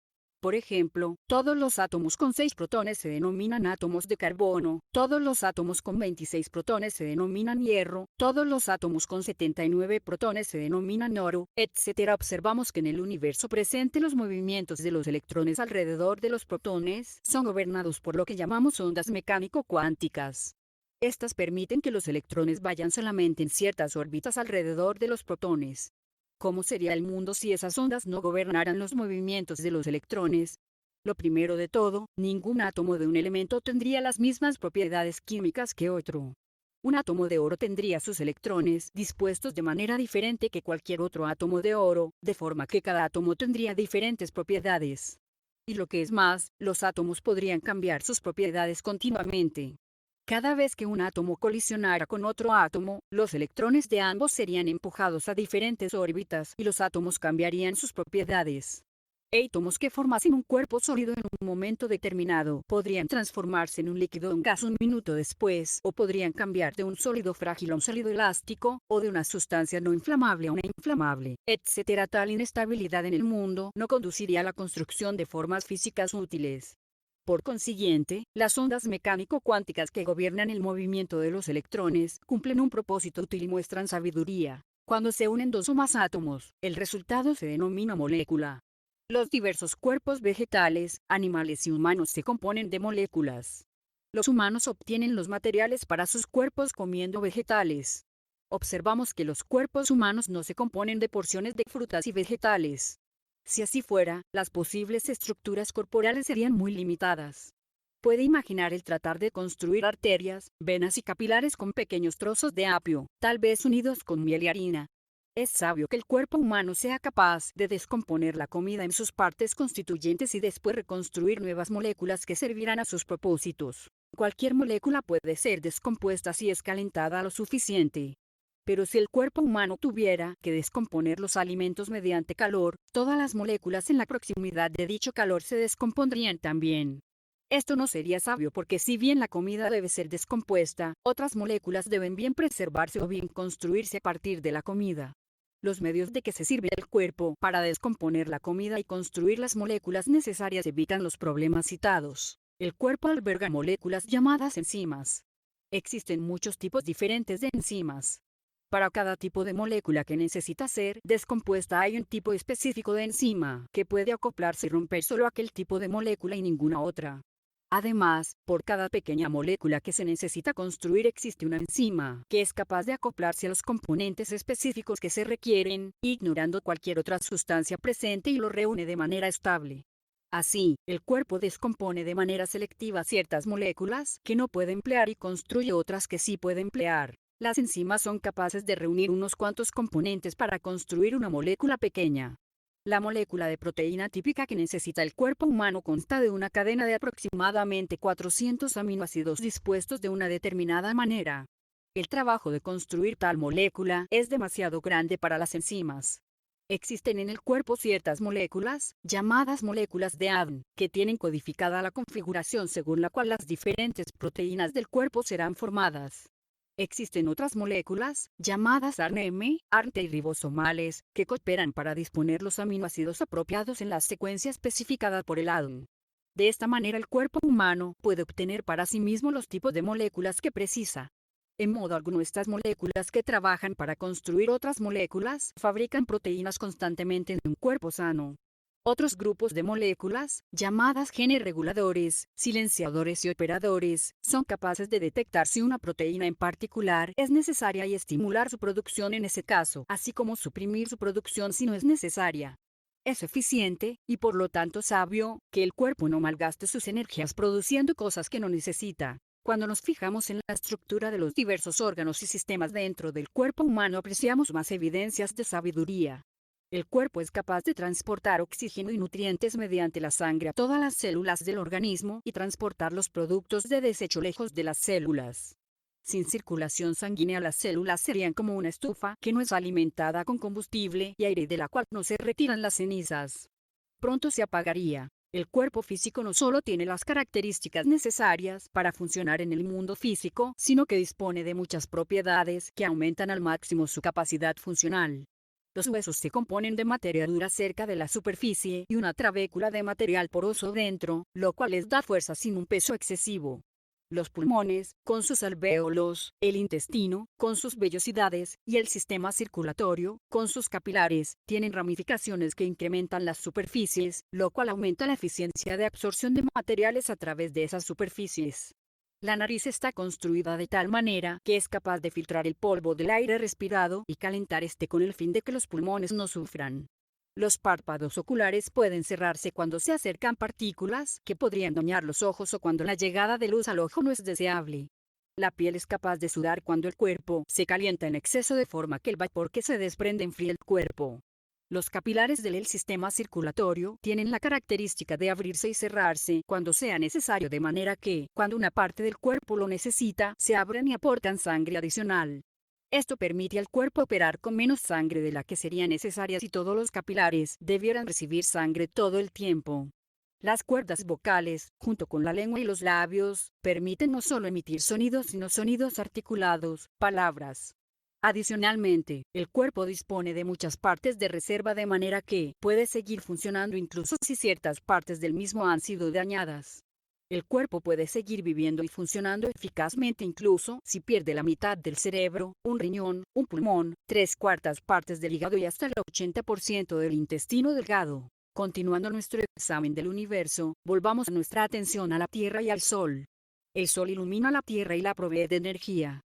A: Por ejemplo, todos los átomos con 6 protones se denominan átomos de carbono, todos los átomos con 26 protones se denominan hierro, todos los átomos con 79 protones se denominan oro, etc. Observamos que en el universo presente los movimientos de los electrones alrededor de los protones son gobernados por lo que llamamos ondas mecánico-cuánticas. Estas permiten que los electrones vayan solamente en ciertas órbitas alrededor de los protones. ¿Cómo sería el mundo si esas ondas no gobernaran los movimientos de los electrones? Lo primero de todo, ningún átomo de un elemento tendría las mismas propiedades químicas que otro. Un átomo de oro tendría sus electrones dispuestos de manera diferente que cualquier otro átomo de oro, de forma que cada átomo tendría diferentes propiedades. Y lo que es más, los átomos podrían cambiar sus propiedades continuamente. Cada vez que un átomo colisionara con otro átomo, los electrones de ambos serían empujados a diferentes órbitas y los átomos cambiarían sus propiedades. Átomos que formasen un cuerpo sólido en un momento determinado podrían transformarse en un líquido o un gas un minuto después, o podrían cambiar de un sólido frágil a un sólido elástico, o de una sustancia no inflamable a una inflamable, etc. Tal inestabilidad en el mundo no conduciría a la construcción de formas físicas útiles. Por consiguiente, las ondas mecánico-cuánticas que gobiernan el movimiento de los electrones cumplen un propósito útil y muestran sabiduría. Cuando se unen dos o más átomos, el resultado se denomina molécula. Los diversos cuerpos vegetales, animales y humanos se componen de moléculas. Los humanos obtienen los materiales para sus cuerpos comiendo vegetales. Observamos que los cuerpos humanos no se componen de porciones de frutas y vegetales. Si así fuera, las posibles estructuras corporales serían muy limitadas. Puede imaginar el tratar de construir arterias, venas y capilares con pequeños trozos de apio, tal vez unidos con miel y harina. Es sabio que el cuerpo humano sea capaz de descomponer la comida en sus partes constituyentes y después reconstruir nuevas moléculas que servirán a sus propósitos. Cualquier molécula puede ser descompuesta si es calentada lo suficiente. Pero si el cuerpo humano tuviera que descomponer los alimentos mediante calor, todas las moléculas en la proximidad de dicho calor se descompondrían también. Esto no sería sabio porque si bien la comida debe ser descompuesta, otras moléculas deben bien preservarse o bien construirse a partir de la comida. Los medios de que se sirve el cuerpo para descomponer la comida y construir las moléculas necesarias evitan los problemas citados. El cuerpo alberga moléculas llamadas enzimas. Existen muchos tipos diferentes de enzimas. Para cada tipo de molécula que necesita ser descompuesta hay un tipo específico de enzima que puede acoplarse y romper solo aquel tipo de molécula y ninguna otra. Además, por cada pequeña molécula que se necesita construir existe una enzima que es capaz de acoplarse a los componentes específicos que se requieren, ignorando cualquier otra sustancia presente y lo reúne de manera estable. Así, el cuerpo descompone de manera selectiva ciertas moléculas que no puede emplear y construye otras que sí puede emplear. Las enzimas son capaces de reunir unos cuantos componentes para construir una molécula pequeña. La molécula de proteína típica que necesita el cuerpo humano consta de una cadena de aproximadamente 400 aminoácidos dispuestos de una determinada manera. El trabajo de construir tal molécula es demasiado grande para las enzimas. Existen en el cuerpo ciertas moléculas, llamadas moléculas de ADN, que tienen codificada la configuración según la cual las diferentes proteínas del cuerpo serán formadas. Existen otras moléculas, llamadas ARNM, ribosomales, que cooperan para disponer los aminoácidos apropiados en la secuencia especificada por el ADN. De esta manera el cuerpo humano puede obtener para sí mismo los tipos de moléculas que precisa. En modo alguno estas moléculas que trabajan para construir otras moléculas fabrican proteínas constantemente en un cuerpo sano. Otros grupos de moléculas, llamadas genes reguladores, silenciadores y operadores, son capaces de detectar si una proteína en particular es necesaria y estimular su producción en ese caso, así como suprimir su producción si no es necesaria. Es eficiente, y por lo tanto sabio, que el cuerpo no malgaste sus energías produciendo cosas que no necesita. Cuando nos fijamos en la estructura de los diversos órganos y sistemas dentro del cuerpo humano apreciamos más evidencias de sabiduría. El cuerpo es capaz de transportar oxígeno y nutrientes mediante la sangre a todas las células del organismo y transportar los productos de desecho lejos de las células. Sin circulación sanguínea las células serían como una estufa que no es alimentada con combustible y aire de la cual no se retiran las cenizas. Pronto se apagaría. El cuerpo físico no solo tiene las características necesarias para funcionar en el mundo físico, sino que dispone de muchas propiedades que aumentan al máximo su capacidad funcional. Los huesos se componen de materia dura cerca de la superficie y una trabécula de material poroso dentro, lo cual les da fuerza sin un peso excesivo. Los pulmones, con sus alvéolos, el intestino, con sus vellosidades, y el sistema circulatorio, con sus capilares, tienen ramificaciones que incrementan las superficies, lo cual aumenta la eficiencia de absorción de materiales a través de esas superficies. La nariz está construida de tal manera que es capaz de filtrar el polvo del aire respirado y calentar este con el fin de que los pulmones no sufran. Los párpados oculares pueden cerrarse cuando se acercan partículas que podrían dañar los ojos o cuando la llegada de luz al ojo no es deseable. La piel es capaz de sudar cuando el cuerpo se calienta en exceso de forma que el vapor que se desprende enfría el cuerpo. Los capilares del sistema circulatorio tienen la característica de abrirse y cerrarse cuando sea necesario, de manera que, cuando una parte del cuerpo lo necesita, se abren y aportan sangre adicional. Esto permite al cuerpo operar con menos sangre de la que sería necesaria si todos los capilares debieran recibir sangre todo el tiempo. Las cuerdas vocales, junto con la lengua y los labios, permiten no solo emitir sonidos sino sonidos articulados, palabras. Adicionalmente, el cuerpo dispone de muchas partes de reserva, de manera que puede seguir funcionando incluso si ciertas partes del mismo han sido dañadas. El cuerpo puede seguir viviendo y funcionando eficazmente incluso si pierde la mitad del cerebro, un riñón, un pulmón, 3/4 partes del hígado y hasta el 80% del intestino delgado. Continuando nuestro examen del universo, volvamos nuestra atención a la Tierra y al Sol. El Sol ilumina la Tierra y la provee de energía.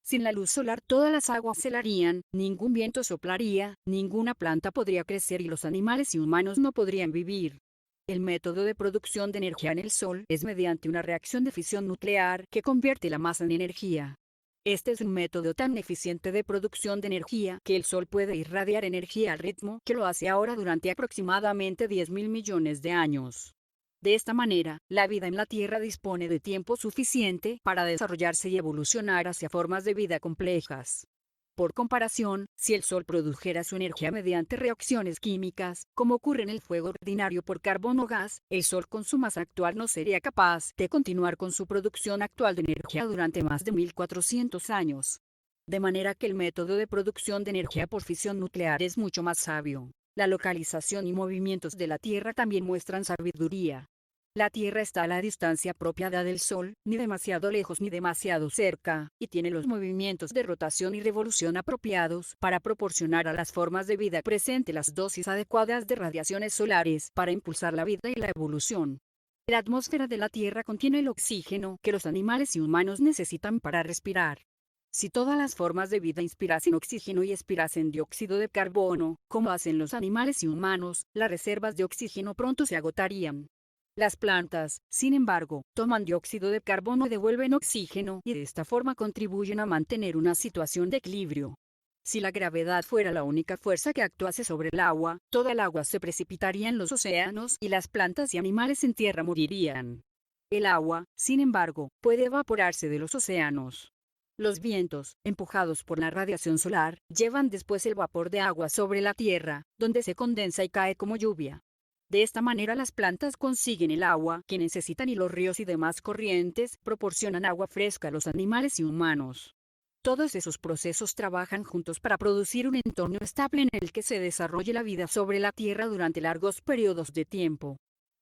A: Sin la luz solar todas las aguas se helarían, ningún viento soplaría, ninguna planta podría crecer y los animales y humanos no podrían vivir. El método de producción de energía en el Sol es mediante una reacción de fisión nuclear que convierte la masa en energía. Este es un método tan eficiente de producción de energía que el Sol puede irradiar energía al ritmo que lo hace ahora durante aproximadamente 10.000 millones de años. De esta manera, la vida en la Tierra dispone de tiempo suficiente para desarrollarse y evolucionar hacia formas de vida complejas. Por comparación, si el Sol produjera su energía mediante reacciones químicas, como ocurre en el fuego ordinario por carbón o gas, el Sol con su masa actual no sería capaz de continuar con su producción actual de energía durante más de 1400 años. De manera que el método de producción de energía por fisión nuclear es mucho más sabio. La localización y movimientos de la Tierra también muestran sabiduría. La Tierra está a la distancia apropiada del Sol, ni demasiado lejos ni demasiado cerca, y tiene los movimientos de rotación y revolución apropiados para proporcionar a las formas de vida presente las dosis adecuadas de radiaciones solares para impulsar la vida y la evolución. La atmósfera de la Tierra contiene el oxígeno que los animales y humanos necesitan para respirar. Si todas las formas de vida inspirasen oxígeno y expirasen dióxido de carbono, como hacen los animales y humanos, las reservas de oxígeno pronto se agotarían. Las plantas, sin embargo, toman dióxido de carbono y devuelven oxígeno y de esta forma contribuyen a mantener una situación de equilibrio. Si la gravedad fuera la única fuerza que actuase sobre el agua, toda el agua se precipitaría en los océanos y las plantas y animales en tierra morirían. El agua, sin embargo, puede evaporarse de los océanos. Los vientos, empujados por la radiación solar, llevan después el vapor de agua sobre la tierra, donde se condensa y cae como lluvia. De esta manera las plantas consiguen el agua que necesitan y los ríos y demás corrientes proporcionan agua fresca a los animales y humanos. Todos esos procesos trabajan juntos para producir un entorno estable en el que se desarrolle la vida sobre la Tierra durante largos periodos de tiempo.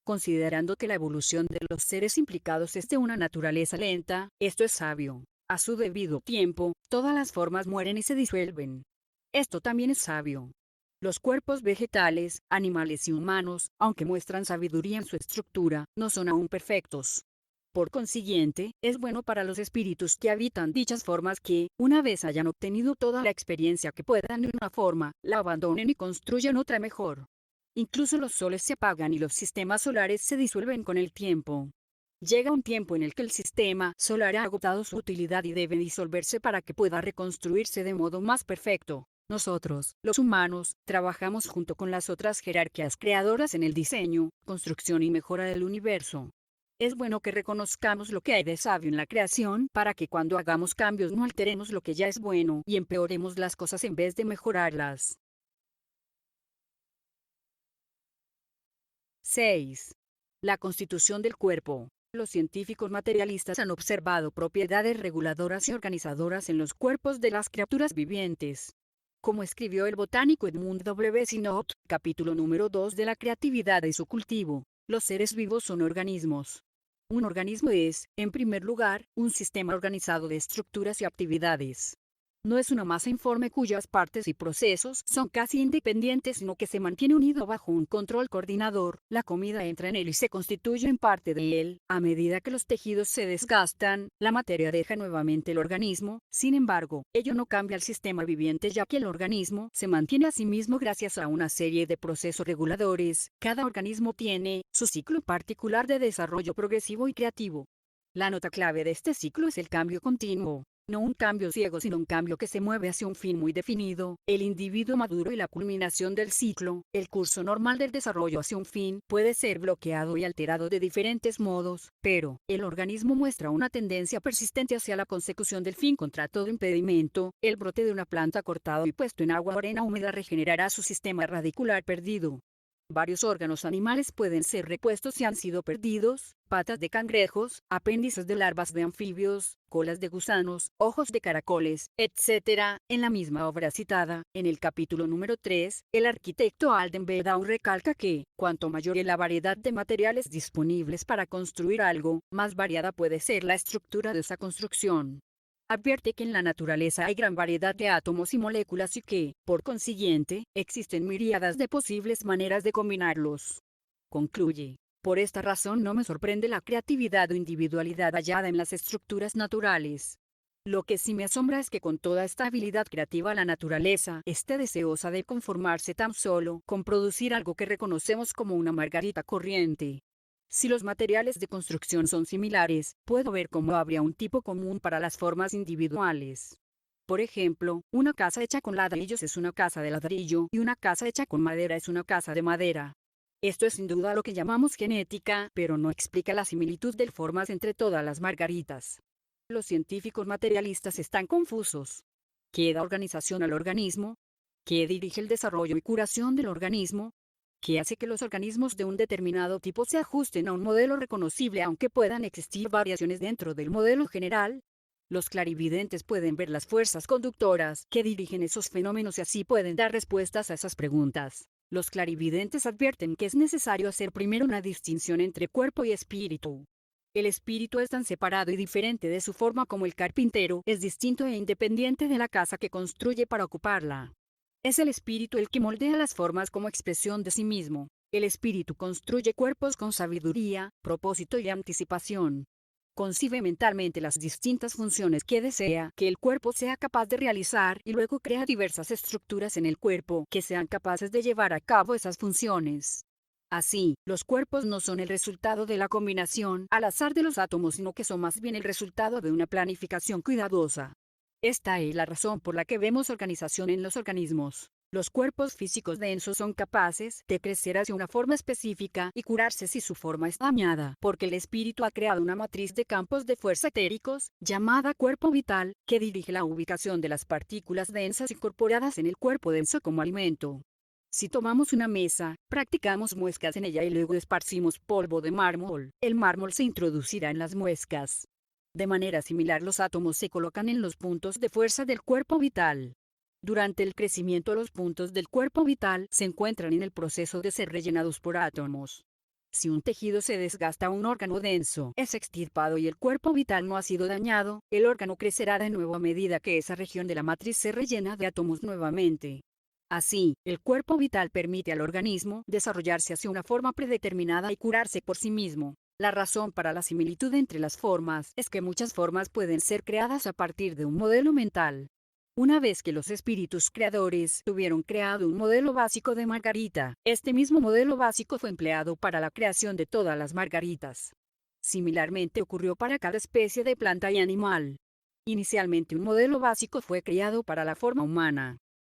A: Considerando que la evolución de los seres implicados es de una naturaleza lenta, esto es sabio. A su debido tiempo, todas las formas mueren y se disuelven. Esto también es sabio. Los cuerpos vegetales, animales y humanos, aunque muestran sabiduría en su estructura, no son aún perfectos. Por consiguiente, es bueno para los espíritus que habitan dichas formas que, una vez hayan obtenido toda la experiencia que puedan en una forma, la abandonen y construyan otra mejor. Incluso los soles se apagan y los sistemas solares se disuelven con el tiempo. Llega un tiempo en el que el sistema solar ha agotado su utilidad y debe disolverse para que pueda reconstruirse de modo más perfecto. Nosotros, los humanos, trabajamos junto con las otras jerarquías creadoras en el diseño, construcción y mejora del universo. Es bueno que reconozcamos lo que hay de sabio en la creación para que cuando hagamos cambios no alteremos lo que ya es bueno y empeoremos las cosas en vez de mejorarlas. 6. La constitución del cuerpo. Los científicos materialistas han observado propiedades reguladoras y organizadoras en los cuerpos de las criaturas vivientes. Como escribió el botánico Edmund W. Sinnott, capítulo número 2 de la creatividad y su cultivo, los seres vivos son organismos. Un organismo es, en primer lugar, un sistema organizado de estructuras y actividades. No es una masa informe cuyas partes y procesos son casi independientes, sino que se mantiene unido bajo un control coordinador. La comida entra en él y se constituye en parte de él. A medida que los tejidos se desgastan, la materia deja nuevamente el organismo. Sin embargo, ello no cambia el sistema viviente, ya que el organismo se mantiene a sí mismo gracias a una serie de procesos reguladores. Cada organismo tiene su ciclo particular de desarrollo progresivo y creativo. La nota clave de este ciclo es el cambio continuo. No un cambio ciego, sino un cambio que se mueve hacia un fin muy definido, el individuo maduro y la culminación del ciclo. El curso normal del desarrollo hacia un fin puede ser bloqueado y alterado de diferentes modos, pero el organismo muestra una tendencia persistente hacia la consecución del fin contra todo impedimento. El brote de una planta cortado y puesto en agua o arena húmeda regenerará su sistema radicular perdido. Varios órganos animales pueden ser repuestos si han sido perdidos: patas de cangrejos, apéndices de larvas de anfibios, colas de gusanos, ojos de caracoles, etc. En la misma obra citada, en el capítulo número 3, el arquitecto Alden B. Down recalca que, cuanto mayor es la variedad de materiales disponibles para construir algo, más variada puede ser la estructura de esa construcción. Advierte que en la naturaleza hay gran variedad de átomos y moléculas y que, por consiguiente, existen miríadas de posibles maneras de combinarlos. Concluye: por esta razón no me sorprende la creatividad o individualidad hallada en las estructuras naturales. Lo que sí me asombra es que con toda esta habilidad creativa la naturaleza esté deseosa de conformarse tan solo con producir algo que reconocemos como una margarita corriente. Si los materiales de construcción son similares, puedo ver cómo habría un tipo común para las formas individuales. Por ejemplo, una casa hecha con ladrillos es una casa de ladrillo y una casa hecha con madera es una casa de madera. Esto es sin duda lo que llamamos genética, pero no explica la similitud de formas entre todas las margaritas. Los científicos materialistas están confusos. ¿Qué da organización al organismo? ¿Qué dirige el desarrollo y curación del organismo? ¿Qué hace que los organismos de un determinado tipo se ajusten a un modelo reconocible aunque puedan existir variaciones dentro del modelo general? Los clarividentes pueden ver las fuerzas conductoras que dirigen esos fenómenos y así pueden dar respuestas a esas preguntas. Los clarividentes advierten que es necesario hacer primero una distinción entre cuerpo y espíritu. El espíritu es tan separado y diferente de su forma como el carpintero es distinto e independiente de la casa que construye para ocuparla. Es el espíritu el que moldea las formas como expresión de sí mismo. El espíritu construye cuerpos con sabiduría, propósito y anticipación. Concibe mentalmente las distintas funciones que desea que el cuerpo sea capaz de realizar y luego crea diversas estructuras en el cuerpo que sean capaces de llevar a cabo esas funciones. Así, los cuerpos no son el resultado de la combinación al azar de los átomos, sino que son más bien el resultado de una planificación cuidadosa. Esta es la razón por la que vemos organización en los organismos. Los cuerpos físicos densos son capaces de crecer hacia una forma específica y curarse si su forma es dañada, porque el espíritu ha creado una matriz de campos de fuerza etéricos, llamada cuerpo vital, que dirige la ubicación de las partículas densas incorporadas en el cuerpo denso como alimento. Si tomamos una mesa, practicamos muescas en ella y luego esparcimos polvo de mármol, el mármol se introducirá en las muescas. De manera similar, los átomos se colocan en los puntos de fuerza del cuerpo vital. Durante el crecimiento, los puntos del cuerpo vital se encuentran en el proceso de ser rellenados por átomos. Si un tejido se desgasta, un órgano denso es extirpado y el cuerpo vital no ha sido dañado, el órgano crecerá de nuevo a medida que esa región de la matriz se rellena de átomos nuevamente. Así, el cuerpo vital permite al organismo desarrollarse hacia una forma predeterminada y curarse por sí mismo. La razón para la similitud entre las formas es que muchas formas pueden ser creadas a partir de un modelo mental. Una vez que los espíritus creadores tuvieron creado un modelo básico de margarita, este mismo modelo básico fue empleado para la creación de todas las margaritas. Similarmente ocurrió para cada especie de planta y animal. Inicialmente un modelo básico fue creado para la forma humana.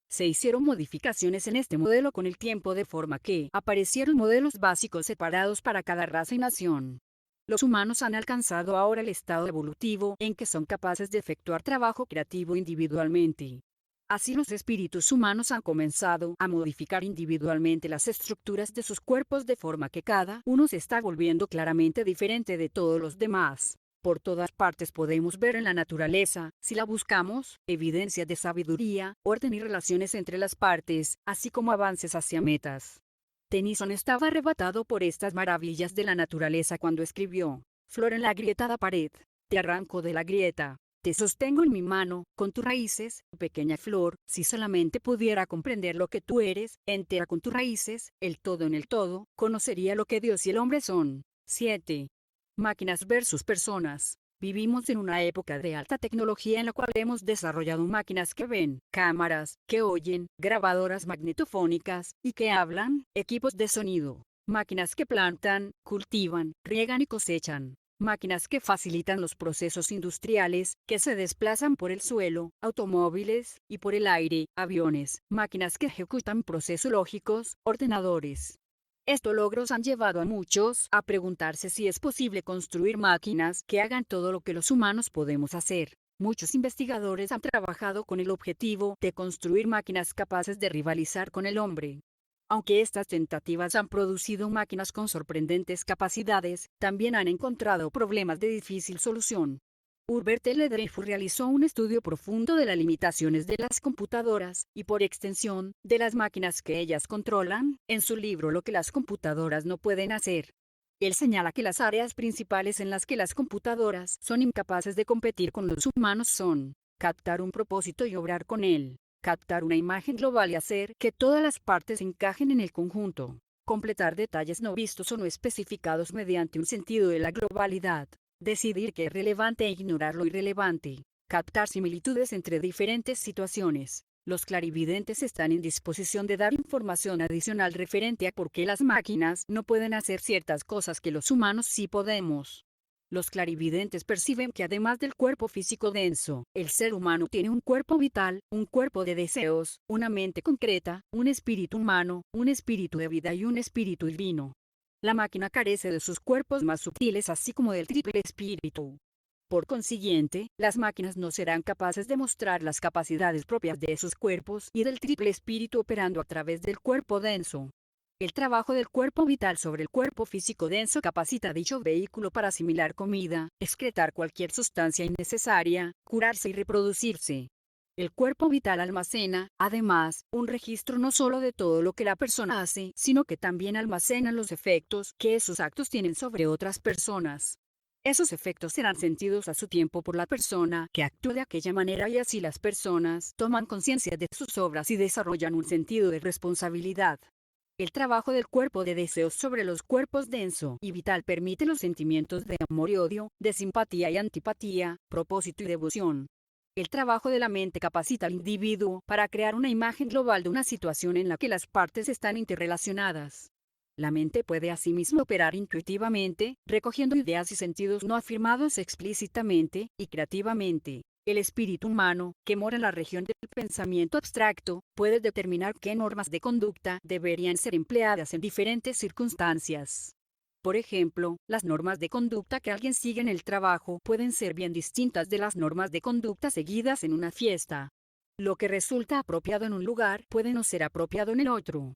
A: Se hicieron modificaciones en este modelo con el tiempo de forma que aparecieron modelos básicos separados para cada raza y nación. Los humanos han alcanzado ahora el estado evolutivo en que son capaces de efectuar trabajo creativo individualmente. Así, los espíritus humanos han comenzado a modificar individualmente las estructuras de sus cuerpos de forma que cada uno se está volviendo claramente diferente de todos los demás. Por todas partes podemos ver en la naturaleza, si la buscamos, evidencia de sabiduría, orden y relaciones entre las partes, así como avances hacia metas. Tennyson estaba arrebatado por estas maravillas de la naturaleza cuando escribió: flor en la agrietada pared, te arranco de la grieta, te sostengo en mi mano, con tus raíces, pequeña flor, si solamente pudiera comprender lo que tú eres, entera con tus raíces, el todo en el todo, conocería lo que Dios y el hombre son. 7. Máquinas versus personas. Vivimos en una época de alta tecnología en la cual hemos desarrollado máquinas que ven, cámaras, que oyen, grabadoras magnetofónicas, y que hablan, equipos de sonido, máquinas que plantan, cultivan, riegan y cosechan, máquinas que facilitan los procesos industriales, que se desplazan por el suelo, automóviles, y por el aire, aviones, máquinas que ejecutan procesos lógicos, ordenadores. Estos logros han llevado a muchos a preguntarse si es posible construir máquinas que hagan todo lo que los humanos podemos hacer. Muchos investigadores han trabajado con el objetivo de construir máquinas capaces de rivalizar con el hombre. Aunque estas tentativas han producido máquinas con sorprendentes capacidades, también han encontrado problemas de difícil solución. Hubert L. Dreyfus realizó un estudio profundo de las limitaciones de las computadoras, y por extensión, de las máquinas que ellas controlan, en su libro Lo que las computadoras no pueden hacer. Él señala que las áreas principales en las que las computadoras son incapaces de competir con los humanos son captar un propósito y obrar con él, captar una imagen global y hacer que todas las partes encajen en el conjunto, completar detalles no vistos o no especificados mediante un sentido de la globalidad, decidir qué es relevante e ignorar lo irrelevante, captar similitudes entre diferentes situaciones. Los clarividentes están en disposición de dar información adicional referente a por qué las máquinas no pueden hacer ciertas cosas que los humanos sí podemos. Los clarividentes perciben que además del cuerpo físico denso, el ser humano tiene un cuerpo vital, un cuerpo de deseos, una mente concreta, un espíritu humano, un espíritu de vida y un espíritu divino. La máquina carece de sus cuerpos más sutiles así como del triple espíritu. Por consiguiente, las máquinas no serán capaces de mostrar las capacidades propias de esos cuerpos y del triple espíritu operando a través del cuerpo denso. El trabajo del cuerpo vital sobre el cuerpo físico denso capacita a dicho vehículo para asimilar comida, excretar cualquier sustancia innecesaria, curarse y reproducirse. El cuerpo vital almacena, además, un registro no solo de todo lo que la persona hace, sino que también almacena los efectos que esos actos tienen sobre otras personas. Esos efectos serán sentidos a su tiempo por la persona que actúa de aquella manera y así las personas toman conciencia de sus obras y desarrollan un sentido de responsabilidad. El trabajo del cuerpo de deseos sobre los cuerpos denso y vital permite los sentimientos de amor y odio, de simpatía y antipatía, propósito y devoción. El trabajo de la mente capacita al individuo para crear una imagen global de una situación en la que las partes están interrelacionadas. La mente puede asimismo operar intuitivamente, recogiendo ideas y sentidos no afirmados explícitamente, y creativamente. El espíritu humano, que mora en la región del pensamiento abstracto, puede determinar qué normas de conducta deberían ser empleadas en diferentes circunstancias. Por ejemplo, las normas de conducta que alguien sigue en el trabajo pueden ser bien distintas de las normas de conducta seguidas en una fiesta. Lo que resulta apropiado en un lugar puede no ser apropiado en el otro.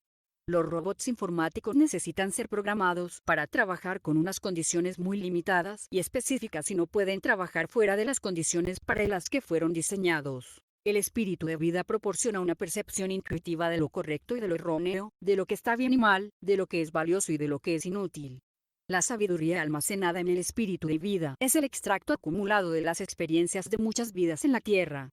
A: Los robots informáticos necesitan ser programados para trabajar con unas condiciones muy limitadas y específicas y no pueden trabajar fuera de las condiciones para las que fueron diseñados. El espíritu de vida proporciona una percepción intuitiva de lo correcto y de lo erróneo, de lo que está bien y mal, de lo que es valioso y de lo que es inútil. La sabiduría almacenada en el espíritu de vida es el extracto acumulado de las experiencias de muchas vidas en la tierra.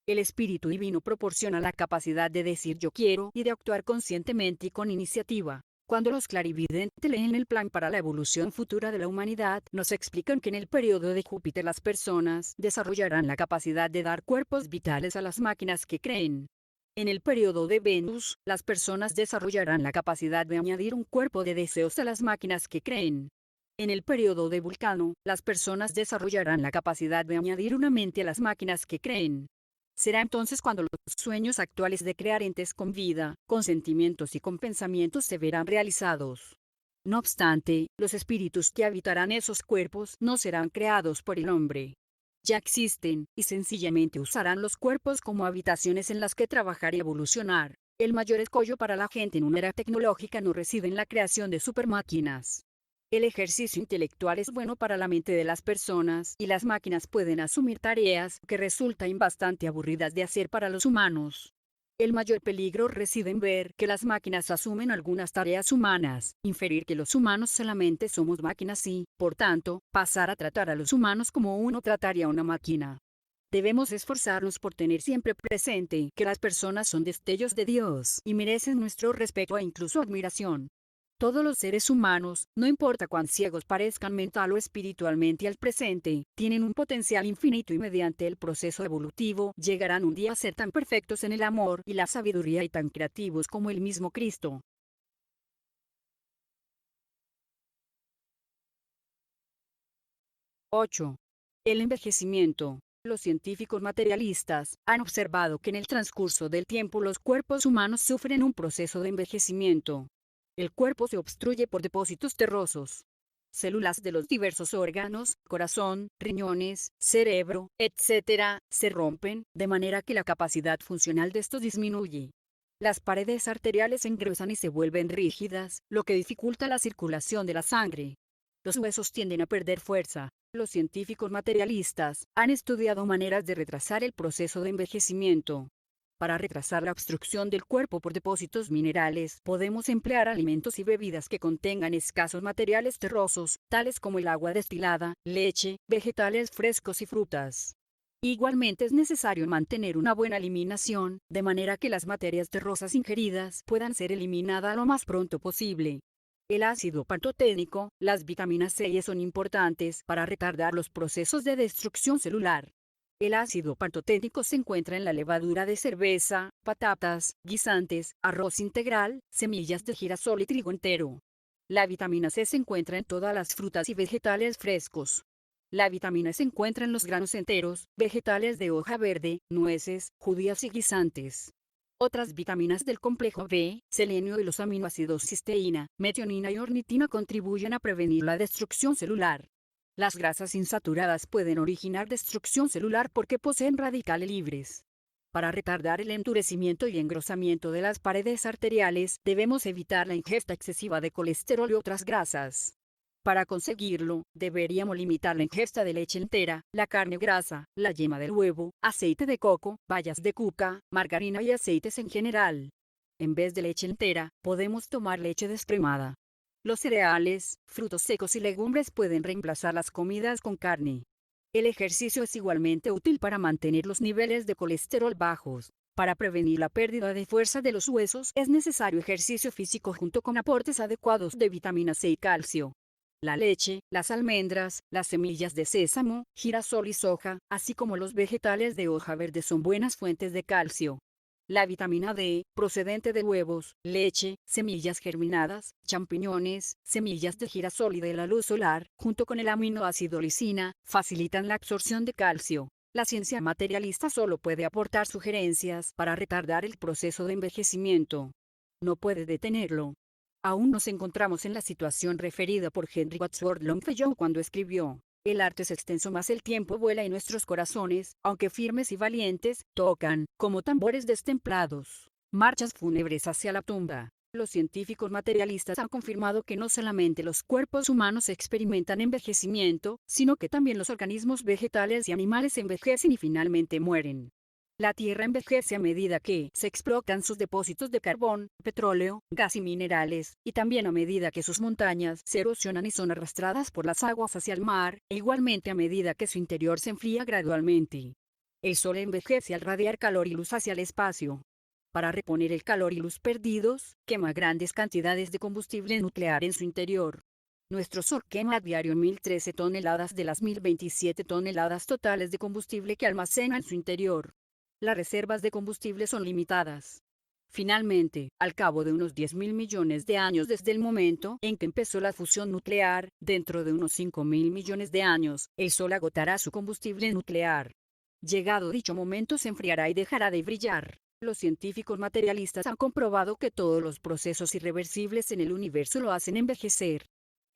A: El espíritu divino proporciona la capacidad de decir yo quiero y de actuar conscientemente y con iniciativa. Cuando los clarividentes leen el plan para la evolución futura de la humanidad, nos explican que en el periodo de Júpiter las personas desarrollarán la capacidad de dar cuerpos vitales a las máquinas que creen. En el periodo de Venus, las personas desarrollarán la capacidad de añadir un cuerpo de deseos a las máquinas que creen. En el periodo de Vulcano, las personas desarrollarán la capacidad de añadir una mente a las máquinas que creen. Será entonces cuando los sueños actuales de crear entes con vida, con sentimientos y con pensamientos se verán realizados. No obstante, los espíritus que habitarán esos cuerpos no serán creados por el hombre. Ya existen, y sencillamente usarán los cuerpos como habitaciones en las que trabajar y evolucionar. El mayor escollo para la gente en una era tecnológica no reside en la creación de supermáquinas. El ejercicio intelectual es bueno para la mente de las personas y las máquinas pueden asumir tareas que resultan bastante aburridas de hacer para los humanos. El mayor peligro reside en ver que las máquinas asumen algunas tareas humanas, inferir que los humanos solamente somos máquinas y, por tanto, pasar a tratar a los humanos como uno trataría a una máquina. Debemos esforzarnos por tener siempre presente que las personas son destellos de Dios y merecen nuestro respeto e incluso admiración. Todos los seres humanos, no importa cuán ciegos parezcan mental o espiritualmente al presente, tienen un potencial infinito y mediante el proceso evolutivo llegarán un día a ser tan perfectos en el amor y la sabiduría y tan creativos como el mismo Cristo. 8. El envejecimiento. Los científicos materialistas han observado que en el transcurso del tiempo los cuerpos humanos sufren un proceso de envejecimiento. El cuerpo se obstruye por depósitos terrosos. Células de los diversos órganos, corazón, riñones, cerebro, etc., se rompen, de manera que la capacidad funcional de estos disminuye. Las paredes arteriales se engruesan y se vuelven rígidas, lo que dificulta la circulación de la sangre. Los huesos tienden a perder fuerza. Los científicos materialistas han estudiado maneras de retrasar el proceso de envejecimiento. Para retrasar la obstrucción del cuerpo por depósitos minerales, podemos emplear alimentos y bebidas que contengan escasos materiales terrosos, tales como el agua destilada, leche, vegetales frescos y frutas. Igualmente es necesario mantener una buena eliminación, de manera que las materias terrosas ingeridas puedan ser eliminadas lo más pronto posible. El ácido pantoténico, las vitaminas C y E son importantes para retardar los procesos de destrucción celular. El ácido pantoténico se encuentra en la levadura de cerveza, patatas, guisantes, arroz integral, semillas de girasol y trigo entero. La vitamina C se encuentra en todas las frutas y vegetales frescos. La vitamina se encuentra en los granos enteros, vegetales de hoja verde, nueces, judías y guisantes. Otras vitaminas del complejo B, selenio y los aminoácidos cisteína, metionina y ornitina contribuyen a prevenir la destrucción celular. Las grasas insaturadas pueden originar destrucción celular porque poseen radicales libres. Para retardar el endurecimiento y engrosamiento de las paredes arteriales, debemos evitar la ingesta excesiva de colesterol y otras grasas. Para conseguirlo, deberíamos limitar la ingesta de leche entera, la carne grasa, la yema del huevo, aceite de coco, bayas de cuca, margarina y aceites en general. En vez de leche entera, podemos tomar leche descremada. Los cereales, frutos secos y legumbres pueden reemplazar las comidas con carne. El ejercicio es igualmente útil para mantener los niveles de colesterol bajos. Para prevenir la pérdida de fuerza de los huesos es necesario ejercicio físico junto con aportes adecuados de vitamina C y calcio. La leche, las almendras, las semillas de sésamo, girasol y soja, así como los vegetales de hoja verde son buenas fuentes de calcio. La vitamina D, procedente de huevos, leche, semillas germinadas, champiñones, semillas de girasol y de la luz solar, junto con el aminoácido lisina, facilitan la absorción de calcio. La ciencia materialista solo puede aportar sugerencias para retardar el proceso de envejecimiento. No puede detenerlo. Aún nos encontramos en la situación referida por Henry Wadsworth Longfellow cuando escribió: el arte es extenso mas el tiempo vuela y nuestros corazones, aunque firmes y valientes, tocan, como tambores destemplados, marchas fúnebres hacia la tumba. Los científicos materialistas han confirmado que no solamente los cuerpos humanos experimentan envejecimiento, sino que también los organismos vegetales y animales envejecen y finalmente mueren. La Tierra envejece a medida que se explotan sus depósitos de carbón, petróleo, gas y minerales, y también a medida que sus montañas se erosionan y son arrastradas por las aguas hacia el mar, e igualmente a medida que su interior se enfría gradualmente. El Sol envejece al radiar calor y luz hacia el espacio. Para reponer el calor y luz perdidos, quema grandes cantidades de combustible nuclear en su interior. Nuestro Sol quema a diario 1013 toneladas de las 1027 toneladas totales de combustible que almacena en su interior. Las reservas de combustible son limitadas. Finalmente, al cabo de unos 10.000 millones de años desde el momento en que empezó la fusión nuclear, dentro de unos 5.000 millones de años, el Sol agotará su combustible nuclear. Llegado dicho momento se enfriará y dejará de brillar. Los científicos materialistas han comprobado que todos los procesos irreversibles en el universo lo hacen envejecer.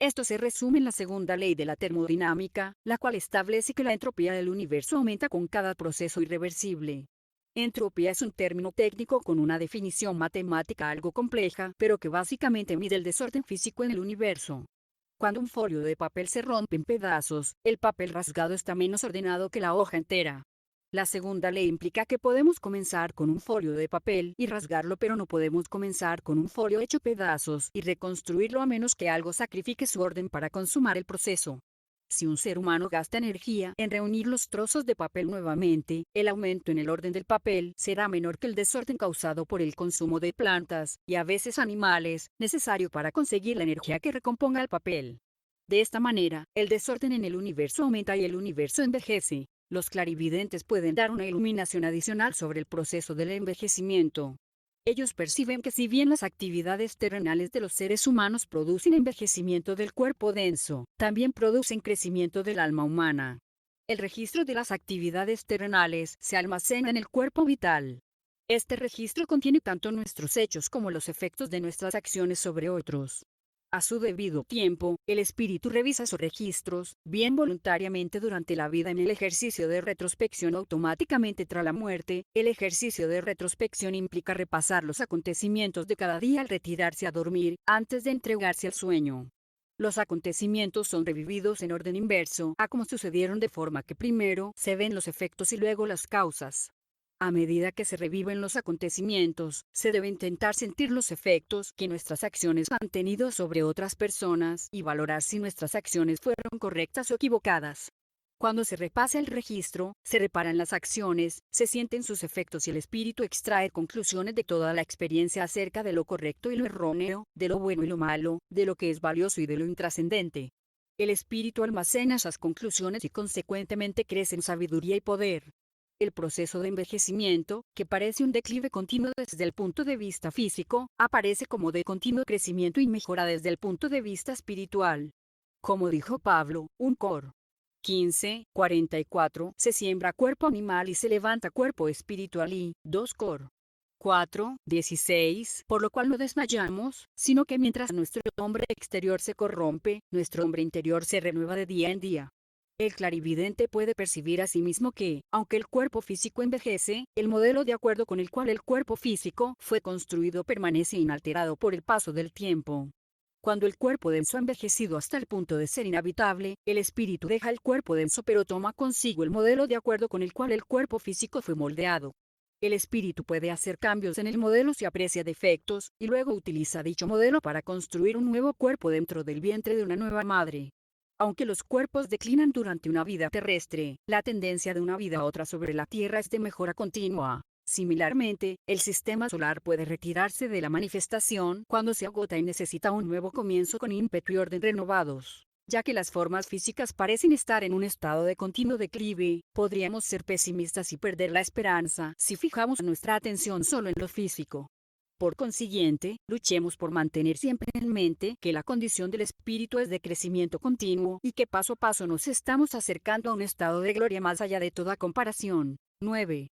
A: Esto se resume en la segunda ley de la termodinámica, la cual establece que la entropía del universo aumenta con cada proceso irreversible. Entropía es un término técnico con una definición matemática algo compleja, pero que básicamente mide el desorden físico en el universo. Cuando un folio de papel se rompe en pedazos, el papel rasgado está menos ordenado que la hoja entera. La segunda ley implica que podemos comenzar con un folio de papel y rasgarlo, pero no podemos comenzar con un folio hecho pedazos y reconstruirlo a menos que algo sacrifique su orden para consumar el proceso. Si un ser humano gasta energía en reunir los trozos de papel nuevamente, el aumento en el orden del papel será menor que el desorden causado por el consumo de plantas, y a veces animales, necesario para conseguir la energía que recomponga el papel. De esta manera, el desorden en el universo aumenta y el universo envejece. Los clarividentes pueden dar una iluminación adicional sobre el proceso del envejecimiento. Ellos perciben que si bien las actividades terrenales de los seres humanos producen envejecimiento del cuerpo denso, también producen crecimiento del alma humana. El registro de las actividades terrenales se almacena en el cuerpo vital. Este registro contiene tanto nuestros hechos como los efectos de nuestras acciones sobre otros. A su debido tiempo, el espíritu revisa sus registros, bien voluntariamente durante la vida en el ejercicio de retrospección automáticamente tras la muerte. El ejercicio de retrospección implica repasar los acontecimientos de cada día al retirarse a dormir, antes de entregarse al sueño. Los acontecimientos son revividos en orden inverso a como sucedieron, de forma que primero se ven los efectos y luego las causas. A medida que se reviven los acontecimientos, se debe intentar sentir los efectos que nuestras acciones han tenido sobre otras personas y valorar si nuestras acciones fueron correctas o equivocadas. Cuando se repasa el registro, se reparan las acciones, se sienten sus efectos y el espíritu extrae conclusiones de toda la experiencia acerca de lo correcto y lo erróneo, de lo bueno y lo malo, de lo que es valioso y de lo intrascendente. El espíritu almacena esas conclusiones y consecuentemente crece en sabiduría y poder. El proceso de envejecimiento, que parece un declive continuo desde el punto de vista físico, aparece como de continuo crecimiento y mejora desde el punto de vista espiritual. Como dijo Pablo, un cor. 15:44, se siembra cuerpo animal y se levanta cuerpo espiritual y 2 cor. 4:16, por lo cual no desmayamos, sino que mientras nuestro hombre exterior se corrompe, nuestro hombre interior se renueva de día en día. El clarividente puede percibir asimismo que, aunque el cuerpo físico envejece, el modelo de acuerdo con el cual el cuerpo físico fue construido permanece inalterado por el paso del tiempo. Cuando el cuerpo denso ha envejecido hasta el punto de ser inhabitable, el espíritu deja el cuerpo denso pero toma consigo el modelo de acuerdo con el cual el cuerpo físico fue moldeado. El espíritu puede hacer cambios en el modelo si aprecia defectos, y luego utiliza dicho modelo para construir un nuevo cuerpo dentro del vientre de una nueva madre. Aunque los cuerpos declinan durante una vida terrestre, la tendencia de una vida a otra sobre la Tierra es de mejora continua. Similarmente, el sistema solar puede retirarse de la manifestación cuando se agota y necesita un nuevo comienzo con ímpetu y orden renovados. Ya que las formas físicas parecen estar en un estado de continuo declive, podríamos ser pesimistas y perder la esperanza si fijamos nuestra atención solo en lo físico. Por consiguiente, luchemos por mantener siempre en mente que la condición del espíritu es de crecimiento continuo y que paso a paso nos estamos acercando a un estado de gloria más allá de toda comparación. 9.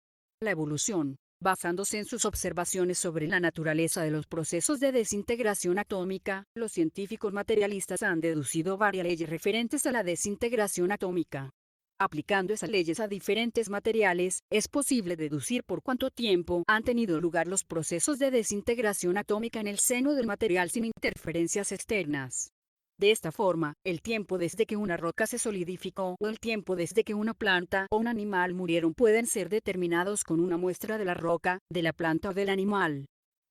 A: La evolución. Basándose en sus observaciones sobre la naturaleza de los procesos de desintegración atómica, los científicos materialistas han deducido varias leyes referentes a la desintegración atómica. Aplicando esas leyes a diferentes materiales, es posible deducir por cuánto tiempo han tenido lugar los procesos de desintegración atómica en el seno del material sin interferencias externas. De esta forma, el tiempo desde que una roca se solidificó o el tiempo desde que una planta o un animal murieron pueden ser determinados con una muestra de la roca, de la planta o del animal.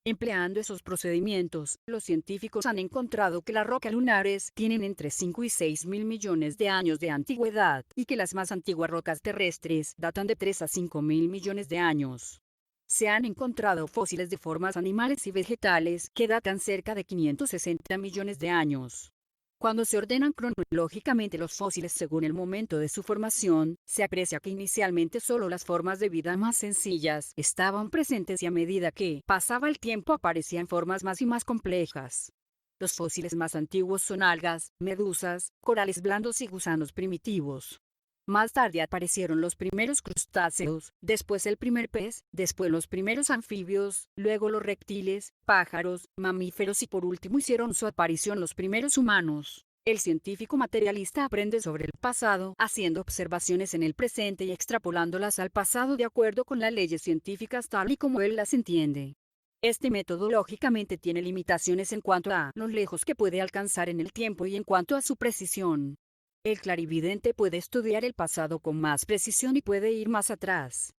A: Empleando esos procedimientos, los científicos han encontrado que las rocas lunares tienen entre 5 y 6 mil millones de años de antigüedad, y que las más antiguas rocas terrestres datan de 3 a 5 mil millones de años. Se han encontrado fósiles de formas animales y vegetales que datan cerca de 560 millones de años. Cuando se ordenan cronológicamente los fósiles según el momento de su formación, se aprecia que inicialmente solo las formas de vida más sencillas estaban presentes y a medida que pasaba el tiempo aparecían formas más y más complejas. Los fósiles más antiguos son algas, medusas, corales blandos y gusanos primitivos. Más tarde aparecieron los primeros crustáceos, después el primer pez, después los primeros anfibios, luego los reptiles, pájaros, mamíferos y por último hicieron su aparición los primeros humanos. El científico materialista aprende sobre el pasado, haciendo observaciones en el presente y extrapolándolas al pasado de acuerdo con las leyes científicas tal y como él las entiende. Este método lógicamente tiene limitaciones en cuanto a lo lejos que puede alcanzar en el tiempo y en cuanto a su precisión. El clarividente puede estudiar el pasado con más precisión y puede ir más atrás.